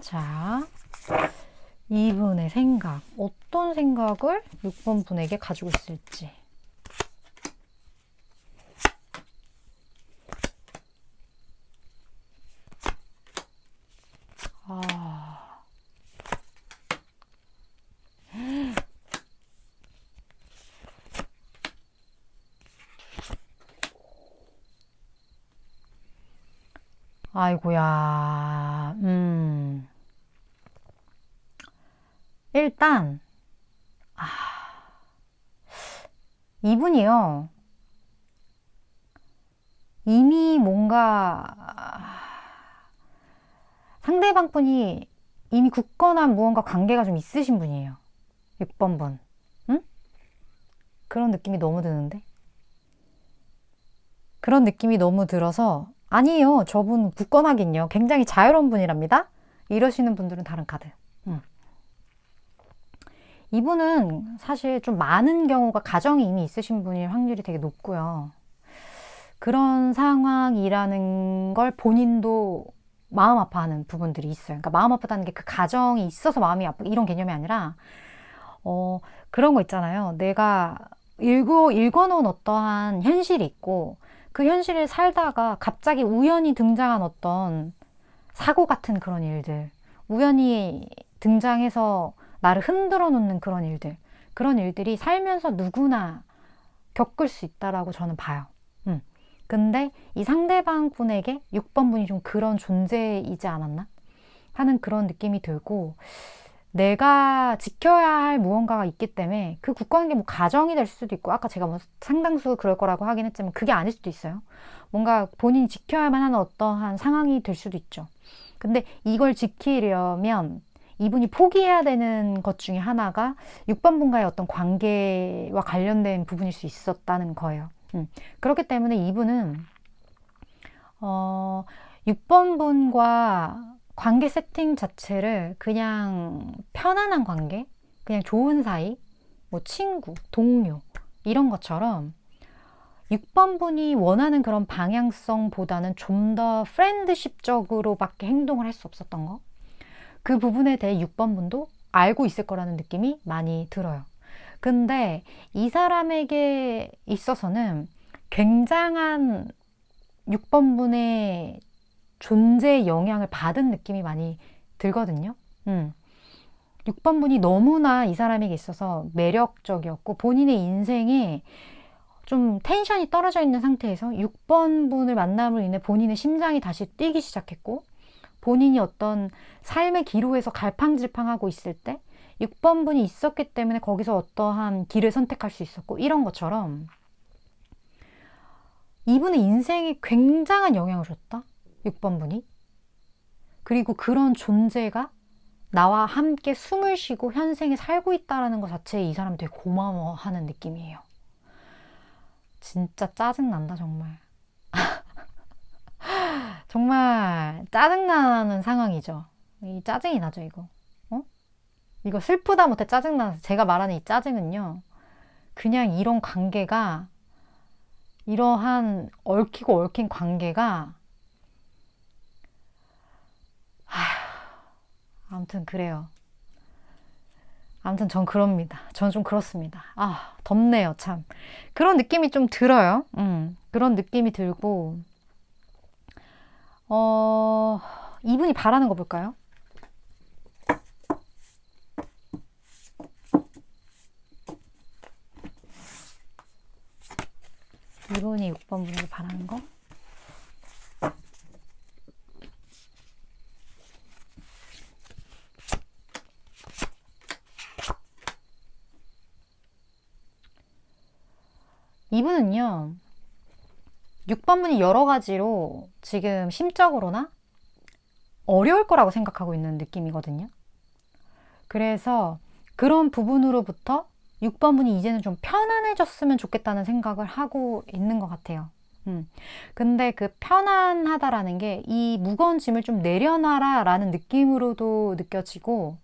자, 이분의 생각, 어떤 생각을 6번 분에게 가지고 있을지. 아이고야, 일단, 이분이요, 이미 뭔가, 상대방 분이 이미 굳건한 무언가 관계가 좀 있으신 분이에요. 6번 분. 응? 그런 느낌이 너무 드는데? 그런 느낌이 너무 들어서, 아니에요. 저분 굳건하긴요. 굉장히 자유로운 분이랍니다. 이러시는 분들은 다른 카드. 응. 이분은 사실 좀 많은 경우가 가정이 이미 있으신 분일 확률이 되게 높고요. 그런 상황이라는 걸 본인도 마음 아파하는 부분들이 있어요. 그러니까 마음 아프다는 게 그 가정이 있어서 마음이 아프 이런 개념이 아니라 그런 거 있잖아요. 내가 읽어놓은 어떠한 현실이 있고 그 현실을 살다가 갑자기 우연히 등장한 어떤 사고 같은 그런 일들, 우연히 등장해서 나를 흔들어 놓는 그런 일들, 그런 일들이 살면서 누구나 겪을 수 있다라고 저는 봐요. 근데 이 상대방 분에게 6번 분이 좀 그런 존재이지 않았나 하는 그런 느낌이 들고, 내가 지켜야 할 무언가가 있기 때문에 그 굳건한 게 뭐 가정이 될 수도 있고, 아까 제가 뭐 상당수 그럴 거라고 하긴 했지만 그게 아닐 수도 있어요. 뭔가 본인이 지켜야만 하는 어떠한 상황이 될 수도 있죠. 근데 이걸 지키려면 이분이 포기해야 되는 것 중에 하나가 6번 분과의 어떤 관계와 관련된 부분일 수 있었다는 거예요. 그렇기 때문에 이분은 6번 분과 관계 세팅 자체를 그냥 편안한 관계, 그냥 좋은 사이, 뭐 친구, 동료 이런 것처럼 6번 분이 원하는 그런 방향성보다는 좀 더 프렌드십적으로밖에 행동을 할 수 없었던 거. 그 부분에 대해 6번 분도 알고 있을 거라는 느낌이 많이 들어요. 근데 이 사람에게 있어서는 굉장한 6번 분의 존재의 영향을 받은 느낌이 많이 들거든요. 6번 분이 너무나 이 사람에게 있어서 매력적이었고 본인의 인생에 좀 텐션이 떨어져 있는 상태에서 6번 분을 만남으로 인해 본인의 심장이 다시 뛰기 시작했고, 본인이 어떤 삶의 기로에서 갈팡질팡하고 있을 때 6번 분이 있었기 때문에 거기서 어떠한 길을 선택할 수 있었고, 이런 것처럼 이분의 인생에 굉장한 영향을 줬다. 6번 분이. 그리고 그런 존재가 나와 함께 숨을 쉬고 현생에 살고 있다는 것 자체에 이 사람 되게 고마워하는 느낌이에요. 진짜 짜증난다, 정말. 정말 짜증나는 상황이죠. 이 짜증이 나죠, 이거. 이거 슬프다 못해 짜증나서 제가 말하는 이 짜증은요. 그냥 이런 관계가, 이러한 얽히고 얽힌 관계가, 아무튼 그래요. 아무튼 전 그럽니다. 전 좀 그렇습니다. 덥네요, 참. 그런 느낌이 좀 들어요. 그런 느낌이 들고, 이분이 바라는 거 볼까요? 이분이 6번 분이 바라는 거? 이분은요, 6번 분이 여러 가지로 지금 심적으로나 어려울 거라고 생각하고 있는 느낌이거든요. 그래서 그런 부분으로부터 6번 분이 이제는 좀 편안해졌으면 좋겠다는 생각을 하고 있는 것 같아요. 근데 그 편안하다라는 게 이 무거운 짐을 좀 내려놔라 라는 느낌으로도 느껴지고,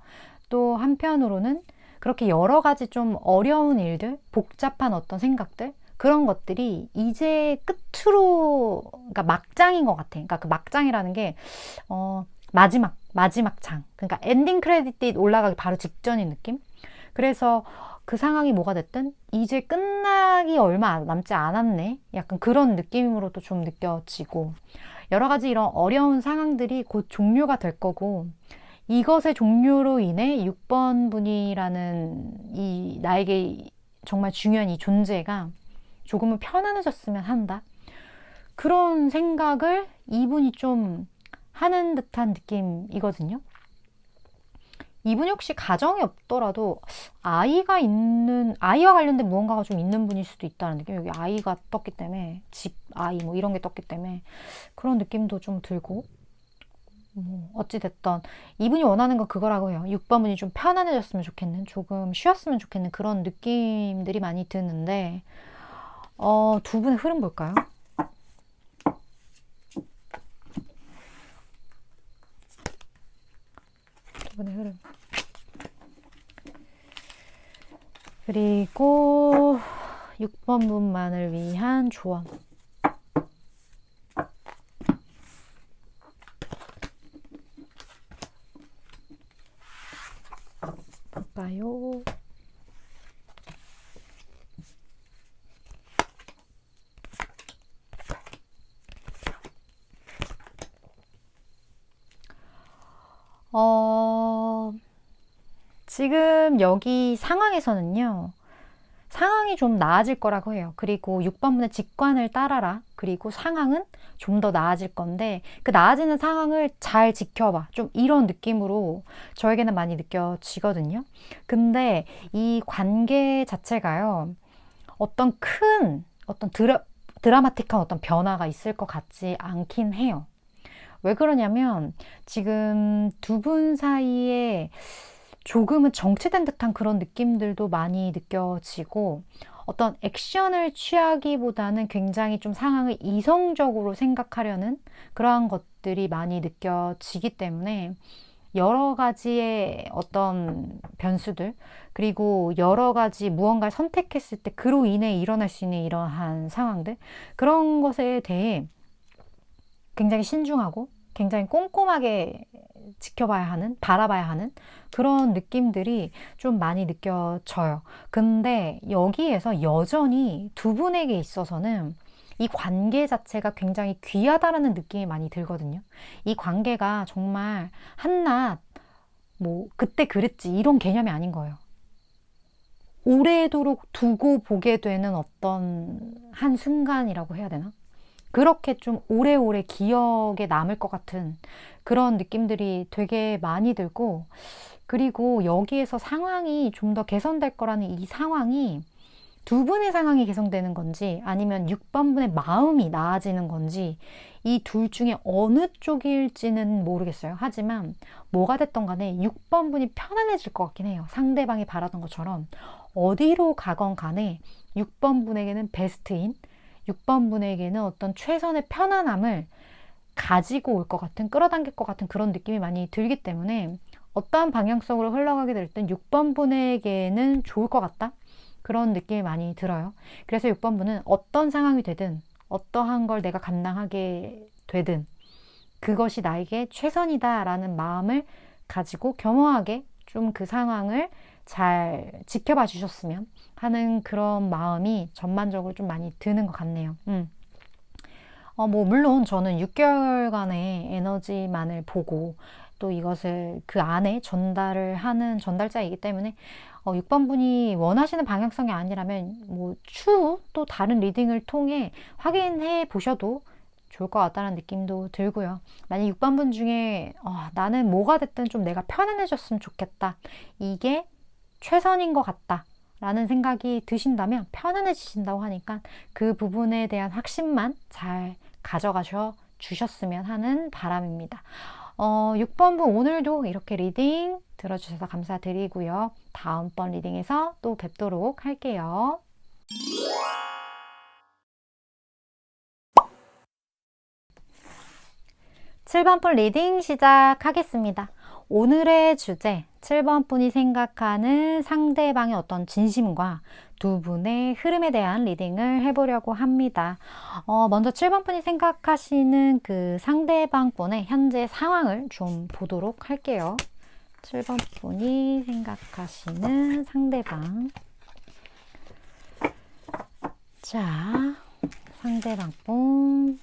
또 한편으로는 그렇게 여러 가지 좀 어려운 일들, 복잡한 어떤 생각들, 그런 것들이 이제 끝으로, 그러니까 막장인 것 같아. 그러니까 그 막장이라는 게, 마지막 장. 그러니까 엔딩 크레딧이 올라가기 바로 직전인 느낌? 그래서 그 상황이 뭐가 됐든 이제 끝나기 얼마 남지 않았네. 약간 그런 느낌으로도 좀 느껴지고, 여러 가지 이런 어려운 상황들이 곧 종료가 될 거고, 이것의 종료로 인해 6번 분이라는 이 나에게 정말 중요한 이 존재가 조금은 편안해졌으면 한다. 그런 생각을 이분이 좀 하는 듯한 느낌이거든요. 이분이 혹시 가정이 없더라도 아이와 관련된 무언가가 좀 있는 분일 수도 있다는 느낌. 여기 아이가 떴기 때문에, 집, 아이, 뭐 이런 게 떴기 때문에 그런 느낌도 좀 들고, 어찌됐던 이분이 원하는 건 그거라고 해요. 6번 분이 좀 편안해졌으면 좋겠는, 조금 쉬었으면 좋겠는 그런 느낌들이 많이 드는데, 두 분의 흐름 볼까요? 두 분의 흐름. 그리고 6번 분만을 위한 조언. 볼까요? 지금 여기 상황에서는요, 상황이 좀 나아질 거라고 해요. 그리고 6번분의 직관을 따라라. 그리고 상황은 좀 더 나아질 건데, 그 나아지는 상황을 잘 지켜봐. 좀 이런 느낌으로 저에게는 많이 느껴지거든요. 근데 이 관계 자체가요, 어떤 드라마틱한 어떤 변화가 있을 것 같지 않긴 해요. 왜 그러냐면 지금 두 분 사이에 조금은 정체된 듯한 그런 느낌들도 많이 느껴지고, 어떤 액션을 취하기보다는 굉장히 좀 상황을 이성적으로 생각하려는 그러한 것들이 많이 느껴지기 때문에, 여러 가지의 어떤 변수들, 그리고 여러 가지 무언가를 선택했을 때 그로 인해 일어날 수 있는 이러한 상황들, 그런 것에 대해 굉장히 신중하고 굉장히 꼼꼼하게 지켜봐야 하는, 바라봐야 하는 그런 느낌들이 좀 많이 느껴져요. 근데 여기에서 여전히 두 분에게 있어서는 이 관계 자체가 굉장히 귀하다라는 느낌이 많이 들거든요. 이 관계가 정말 한낱 뭐 그때 그랬지 이런 개념이 아닌 거예요. 오래도록 두고 보게 되는 어떤 한 순간이라고 해야 되나? 그렇게 좀 오래오래 기억에 남을 것 같은 그런 느낌들이 되게 많이 들고, 그리고 여기에서 상황이 좀 더 개선될 거라는 이 상황이 두 분의 상황이 개선되는 건지 아니면 6번 분의 마음이 나아지는 건지, 이 둘 중에 어느 쪽일지는 모르겠어요. 하지만 뭐가 됐던 간에 6번 분이 편안해질 것 같긴 해요. 상대방이 바라던 것처럼 어디로 가건 간에 6번 분에게는 베스트인, 6번 분에게는 어떤 최선의 편안함을 가지고 올 것 같은, 끌어당길 것 같은 그런 느낌이 많이 들기 때문에, 어떠한 방향성으로 흘러가게 될 땐 6번 분에게는 좋을 것 같다? 그런 느낌이 많이 들어요. 그래서 6번 분은 어떤 상황이 되든, 어떠한 걸 내가 감당하게 되든, 그것이 나에게 최선이다라는 마음을 가지고 겸허하게 좀 그 상황을 잘 지켜봐 주셨으면 하는 그런 마음이 전반적으로 좀 많이 드는 것 같네요. 뭐, 물론 저는 6개월간의 에너지만을 보고 또 이것을 그 안에 전달을 하는 전달자이기 때문에, 6번 분이 원하시는 방향성이 아니라면 뭐 추후 또 다른 리딩을 통해 확인해 보셔도 좋을 것 같다는 느낌도 들고요. 만약 6번 분 중에 나는 뭐가 됐든 좀 내가 편안해졌으면 좋겠다, 이게 최선인 것 같다 라는 생각이 드신다면, 편안해지신다고 하니까 그 부분에 대한 확신만 잘 가져가셔 주셨으면 하는 바람입니다. 6번 분 오늘도 이렇게 리딩 들어주셔서 감사드리고요. 다음번 리딩에서 또 뵙도록 할게요. 7번 분 리딩 시작하겠습니다. 오늘의 주제, 7번 분이 생각하는 상대방의 어떤 진심과 두 분의 흐름에 대한 리딩을 해보려고 합니다. 먼저 7번 분이 생각하시는 그 상대방 분의 현재 상황을 좀 보도록 할게요. 7번 분이 생각하시는 상대방. 자, 상대방 분.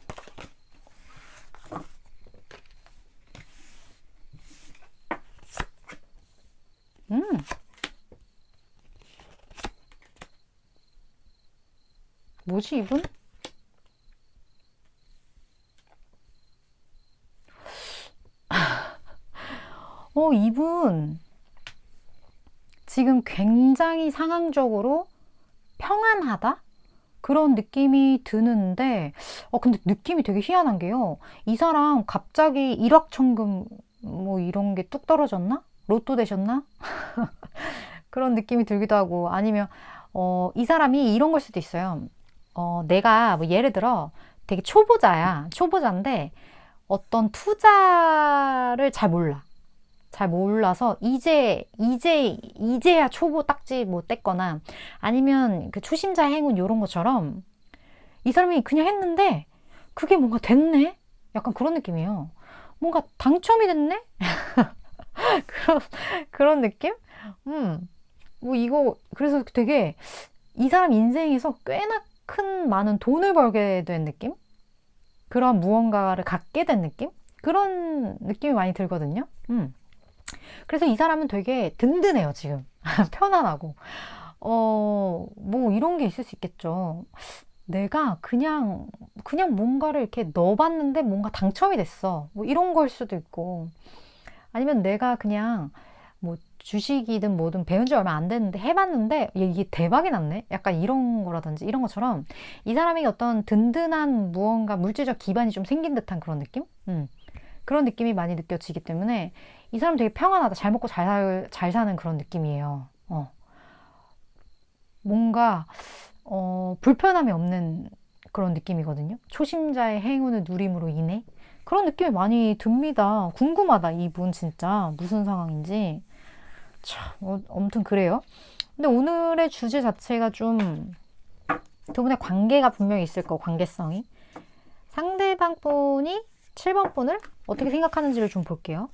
뭐지, 이분? 이분 지금 굉장히 상황적으로 평안하다? 그런 느낌이 드는데, 근데 느낌이 되게 희한한 게요. 이 사람 갑자기 일확천금 뭐 이런 게 뚝 떨어졌나? 로또 되셨나? 그런 느낌이 들기도 하고, 아니면, 이 사람이 이런 걸 수도 있어요. 내가 뭐 예를 들어 되게 초보자야. 초보자인데 어떤 투자를 잘 몰라. 잘 몰라서 이제야 초보 딱지 못 뗐거나 아니면 그 초심자 행운 이런 것처럼 이 사람이 그냥 했는데 그게 뭔가 됐네? 약간 그런 느낌이에요. 뭔가 당첨이 됐네? 그런, 그런 느낌? 뭐 이거, 그래서 되게 이 사람 인생에서 꽤나 큰 많은 돈을 벌게 된 느낌? 그런 무언가를 갖게 된 느낌? 그런 느낌이 많이 들거든요. 그래서 이 사람은 되게 든든해요, 지금. 편안하고. 뭐 이런 게 있을 수 있겠죠. 내가 그냥 뭔가를 이렇게 넣어봤는데 뭔가 당첨이 됐어. 뭐 이런 걸 수도 있고. 아니면 내가 그냥 뭐 주식이든 뭐든 배운 지 얼마 안 됐는데 해봤는데 이게 대박이 났네? 약간 이런 거라든지 이런 것처럼 이 사람에게 어떤 든든한 무언가 물질적 기반이 좀 생긴 듯한 그런 느낌? 그런 느낌이 많이 느껴지기 때문에 이 사람 되게 평안하다. 잘 먹고 잘 사는 그런 느낌이에요. 뭔가 불편함이 없는 그런 느낌이거든요. 초심자의 행운을 누림으로 인해 그런 느낌이 많이 듭니다. 궁금하다, 이분 진짜 무슨 상황인지. 참, 아무튼 그래요. 근데 오늘의 주제 자체가 좀 두 분의 관계가 분명히 있을 거고, 관계성이. 상대방 분이 7번 분을 어떻게 생각하는지를 좀 볼게요.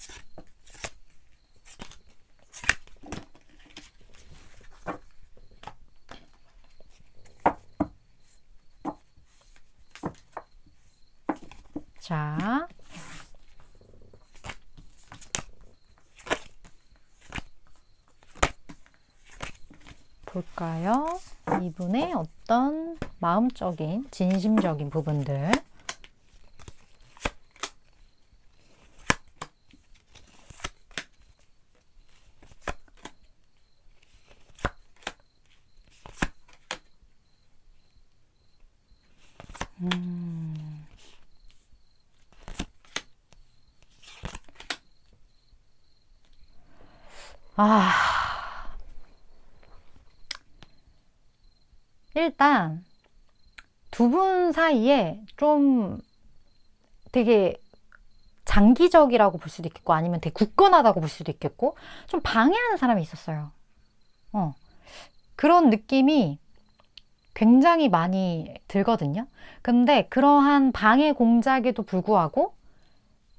자, 볼까요? 이분의 어떤 마음적인, 진심적인 부분들. 일단 두 분 사이에 좀 되게 장기적이라고 볼 수도 있겠고 아니면 되게 굳건하다고 볼 수도 있겠고 좀 방해하는 사람이 있었어요. 그런 느낌이 굉장히 많이 들거든요. 근데 그러한 방해 공작에도 불구하고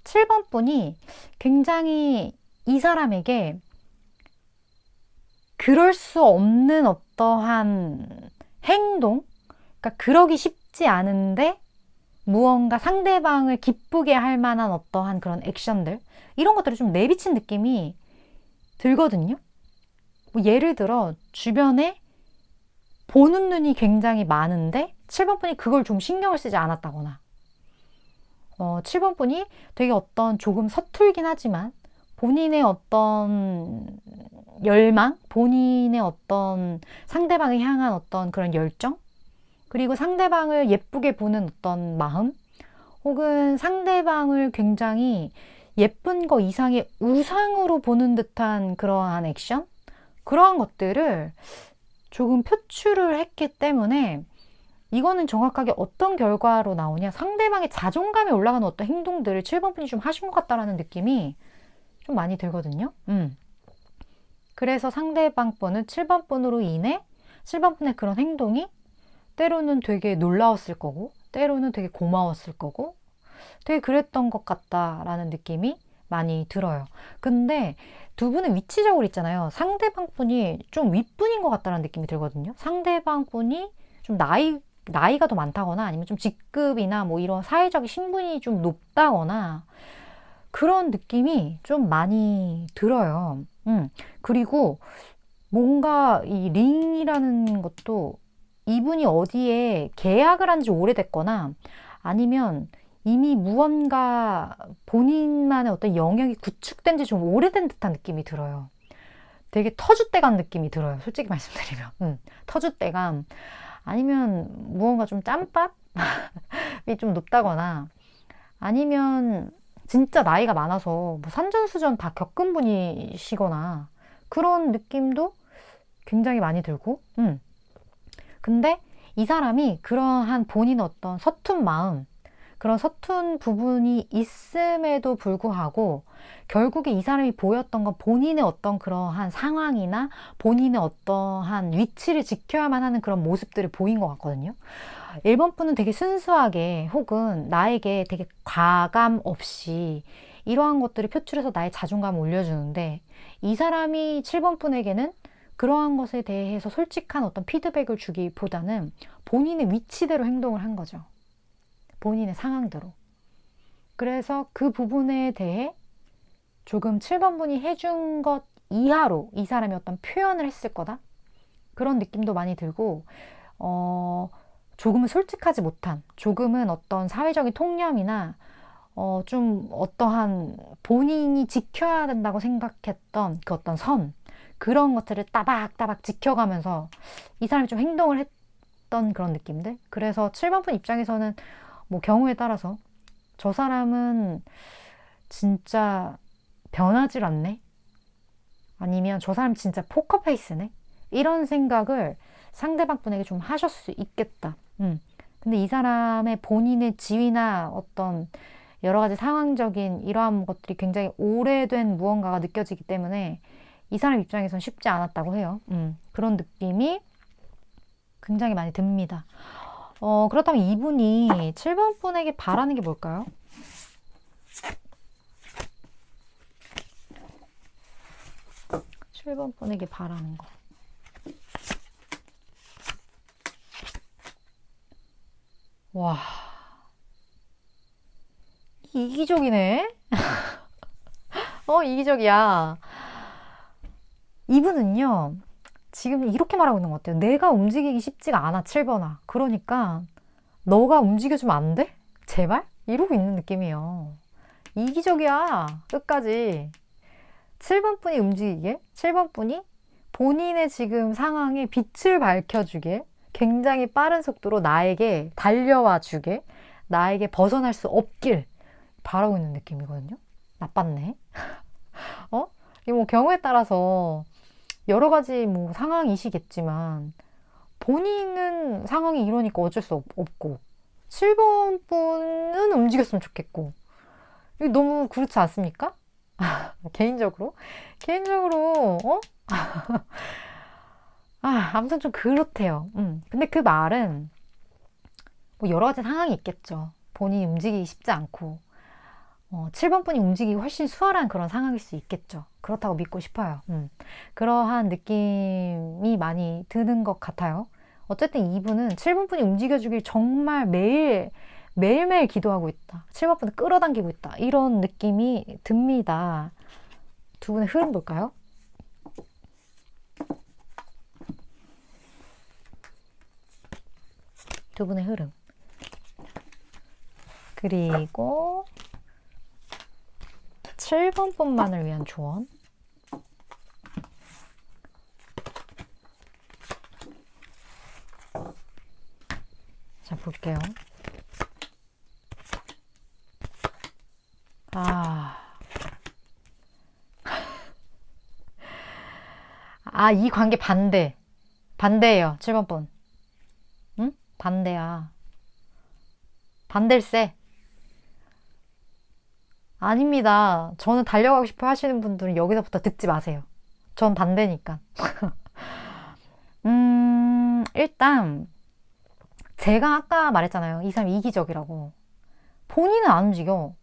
7번 분이 굉장히 이 사람에게 그럴 수 없는 어떠한 행동, 그러니까 그러기 쉽지 않은데 무언가 상대방을 기쁘게 할 만한 어떠한 그런 액션들, 이런 것들을 좀 내비친 느낌이 들거든요. 뭐 예를 들어 주변에 보는 눈이 굉장히 많은데 7번 분이 그걸 좀 신경을 쓰지 않았다거나 7번 분이 되게 어떤 조금 서툴긴 하지만 본인의 어떤 열망, 본인의 어떤 상대방을 향한 어떤 그런 열정, 그리고 상대방을 예쁘게 보는 어떤 마음, 혹은 상대방을 굉장히 예쁜 거 이상의 우상으로 보는 듯한 그러한 액션? 그러한 것들을 조금 표출을 했기 때문에 이거는 정확하게 어떤 결과로 나오냐, 상대방의 자존감이 올라가는 어떤 행동들을 7번 분이 좀 하신 것 같다라는 느낌이 좀 많이 들거든요. 그래서 상대방 분은 7번 분으로 인해 7번 분의 그런 행동이 때로는 되게 놀라웠을 거고 때로는 되게 고마웠을 거고 되게 그랬던 것 같다라는 느낌이 많이 들어요. 근데 두 분은 위치적으로 있잖아요. 상대방 분이 좀 윗분인 것 같다는 느낌이 들거든요. 상대방 분이 좀 나이가 더 많다거나 아니면 좀 직급이나 뭐 이런 사회적 신분이 좀 높다거나 그런 느낌이 좀 많이 들어요. 그리고 뭔가 이 링이라는 것도 이분이 어디에 계약을 한 지 오래됐거나 아니면 이미 무언가 본인만의 어떤 영역이 구축된 지 좀 오래된 듯한 느낌이 들어요. 되게 터줏대감 느낌이 들어요. 솔직히 말씀드리면. 터줏대감. 아니면 무언가 좀 짬밥이 좀 높다거나 아니면 진짜 나이가 많아서 뭐 산전수전 다 겪은 분이시거나 그런 느낌도 굉장히 많이 들고 근데 이 사람이 그러한 본인의 어떤 서툰 마음 그런 서툰 부분이 있음에도 불구하고 결국에 이 사람이 보였던 건 본인의 어떤 그러한 상황이나 본인의 어떠한 위치를 지켜야만 하는 그런 모습들이 보인 것 같거든요. 1번 분은 되게 순수하게 혹은 나에게 되게 과감 없이 이러한 것들이 표출해서 나의 자존감을 올려주는데 이 사람이 7번 분에게는 그러한 것에 대해서 솔직한 어떤 피드백을 주기보다는 본인의 위치대로 행동을 한 거죠. 본인의 상황대로. 그래서 그 부분에 대해 조금 7번 분이 해준 것 이하로 이 사람이 어떤 표현을 했을 거다. 그런 느낌도 많이 들고 조금은 솔직하지 못한, 조금은 어떤 사회적인 통념이나 좀 어떠한 본인이 지켜야 된다고 생각했던 그 어떤 선, 그런 것들을 따박따박 지켜가면서 이 사람이 좀 행동을 했던 그런 느낌들. 그래서 7번 분 입장에서는 뭐 경우에 따라서 저 사람은 진짜 변하질 않네? 아니면 저 사람 진짜 포커페이스네? 이런 생각을 상대방 분에게 좀 하실 수 있겠다. 근데 이 사람의 본인의 지위나 어떤 여러 가지 상황적인 이러한 것들이 굉장히 오래된 무언가가 느껴지기 때문에 이 사람 입장에선 쉽지 않았다고 해요. 그런 느낌이 굉장히 많이 듭니다. 그렇다면 이분이 7번 분에게 바라는 게 뭘까요? 칠번 분에게 바라는 거. 와, 이기적이네? 이기적이야. 이분은요, 지금 이렇게 말하고 있는 것 같아요. 내가 움직이기 쉽지가 않아, 7번아. 그러니까, 너가 움직여주면 안 돼? 제발? 이러고 있는 느낌이에요. 이기적이야, 끝까지. 7번 분이 움직이게, 7번 분이 본인의 지금 상황에 빛을 밝혀주게, 굉장히 빠른 속도로 나에게 달려와 주게, 나에게 벗어날 수 없길 바라고 있는 느낌이거든요. 나빴네. 이게 뭐 경우에 따라서 여러 가지 뭐 상황이시겠지만 본인은 상황이 이러니까 어쩔 수 없고 7번 분은 움직였으면 좋겠고 이거 너무 그렇지 않습니까? 개인적으로 아무튼 좀 그렇대요. 근데 그 말은 뭐 여러 가지 상황이 있겠죠. 본인이 움직이기 쉽지 않고 7번 분이 움직이기 훨씬 수월한 그런 상황일 수 있겠죠. 그렇다고 믿고 싶어요. 그러한 느낌이 많이 드는 것 같아요. 어쨌든 이분은 7번 분이 움직여주길 정말 매일매일 기도하고 있다. 7번 분을 끌어당기고 있다. 이런 느낌이 듭니다. 두 분의 흐름 볼까요? 두 분의 흐름. 그리고 7번 분만을 위한 조언. 자, 볼게요. 이 관계 반대예요. 7번 분. 응? 반대야. 반댈세. 아닙니다. 저는 달려가고 싶어 하시는 분들은 여기서부터 듣지 마세요. 전 반대니까. 일단 제가 아까 말했잖아요. 이 사람이 이기적이라고. 본인은 안 움직여.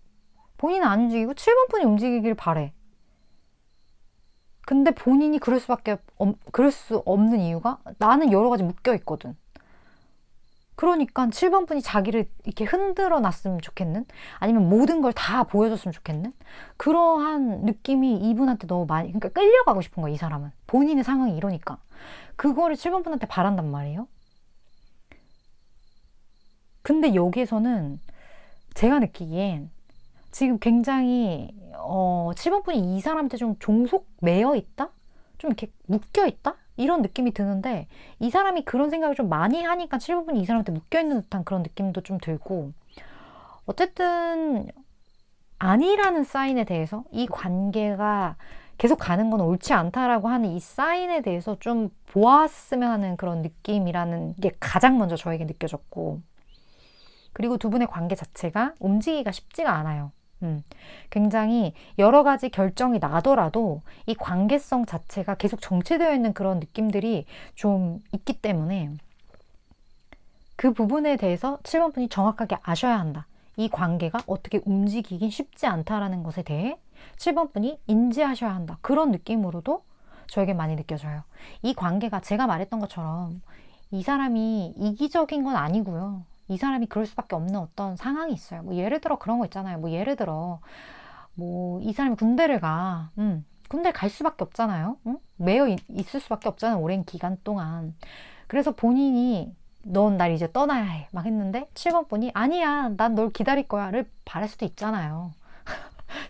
본인은 안 움직이고 7번 분이 움직이길 바래. 근데 본인이 그럴 수 없는 이유가 나는 여러 가지 묶여 있거든. 그러니까 7번 분이 자기를 이렇게 흔들어 놨으면 좋겠는? 아니면 모든 걸 다 보여줬으면 좋겠는? 그러한 느낌이 이분한테 너무 많이, 그러니까 끌려가고 싶은 거야, 이 사람은. 본인의 상황이 이러니까. 그거를 7번 분한테 바란단 말이에요. 근데 여기에서는 제가 느끼기엔 지금 굉장히 7번 분이 이 사람한테 좀 종속 매여 있다? 좀 이렇게 묶여 있다? 이런 느낌이 드는데 이 사람이 그런 생각을 좀 많이 하니까 7번 분이 이 사람한테 묶여 있는 듯한 그런 느낌도 좀 들고 어쨌든 아니라는 사인에 대해서 이 관계가 계속 가는 건 옳지 않다라고 하는 이 사인에 대해서 좀 보았으면 하는 그런 느낌이라는 게 가장 먼저 저에게 느껴졌고 그리고 두 분의 관계 자체가 움직이기가 쉽지가 않아요. 굉장히 여러 가지 결정이 나더라도 이 관계성 자체가 계속 정체되어 있는 그런 느낌들이 좀 있기 때문에 그 부분에 대해서 7번 분이 정확하게 아셔야 한다. 이 관계가 어떻게 움직이긴 쉽지 않다라는 것에 대해 7번 분이 인지하셔야 한다. 그런 느낌으로도 저에게 많이 느껴져요. 이 관계가 제가 말했던 것처럼 이 사람이 이기적인 건 아니고요. 이 사람이 그럴 수밖에 없는 어떤 상황이 있어요. 뭐 예를 들어 그런 거 있잖아요. 뭐 예를 들어 뭐 이 사람이 군대를 가. 군대 갈 수밖에 없잖아요. 응? 있을 수밖에 없잖아요. 오랜 기간 동안. 그래서 본인이 넌 날 이제 떠나야 해. 막 했는데 7번 분이 아니야. 난 널 기다릴 거야를 바랄 수도 있잖아요.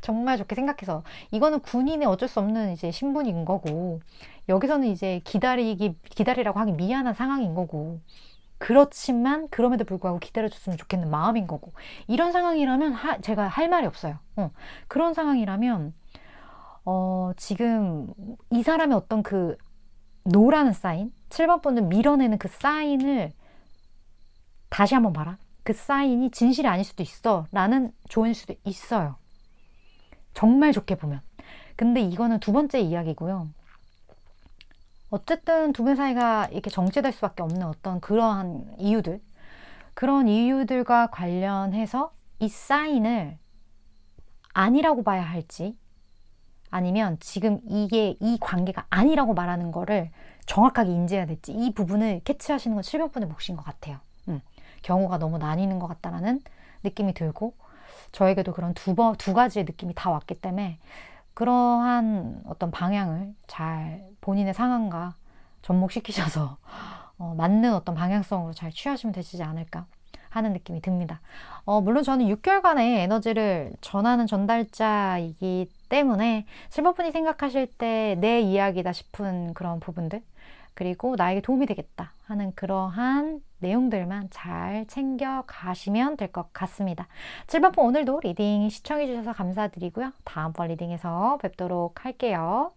정말 좋게 생각해서 이거는 군인의 어쩔 수 없는 이제 신분인 거고 여기서는 이제 기다리라고 하기 미안한 상황인 거고 그렇지만 그럼에도 불구하고 기다려줬으면 좋겠는 마음인 거고 이런 상황이라면 제가 할 말이 없어요. 그런 상황이라면 지금 이 사람의 어떤 그 노라는 사인 7번 분은 밀어내는 그 사인을 다시 한번 봐라. 그 사인이 진실이 아닐 수도 있어 라는 조언일 수도 있어요. 정말 좋게 보면. 근데 이거는 두 번째 이야기고요. 어쨌든 두 분 사이가 이렇게 정체될 수밖에 없는 어떤 그러한 이유들, 그런 이유들과 관련해서 이 사인을 아니라고 봐야 할지, 아니면 지금 이 관계가 아니라고 말하는 거를 정확하게 인지해야 될지, 이 부분을 캐치하시는 건 7번 분의 몫인 것 같아요. 경우가 너무 나뉘는 것 같다라는 느낌이 들고, 저에게도 그런 두 가지의 느낌이 다 왔기 때문에, 그러한 어떤 방향을 잘 본인의 상황과 접목시키셔서 맞는 어떤 방향성으로 잘 취하시면 되시지 않을까 하는 느낌이 듭니다. 물론 저는 6개월간의 에너지를 전하는 전달자이기 때문에 7번 분이 생각하실 때 내 이야기다 싶은 그런 부분들 그리고 나에게 도움이 되겠다 하는 그러한 내용들만 잘 챙겨 가시면 될 것 같습니다. 7번 분 오늘도 리딩 시청해 주셔서 감사드리고요. 다음번 리딩에서 뵙도록 할게요.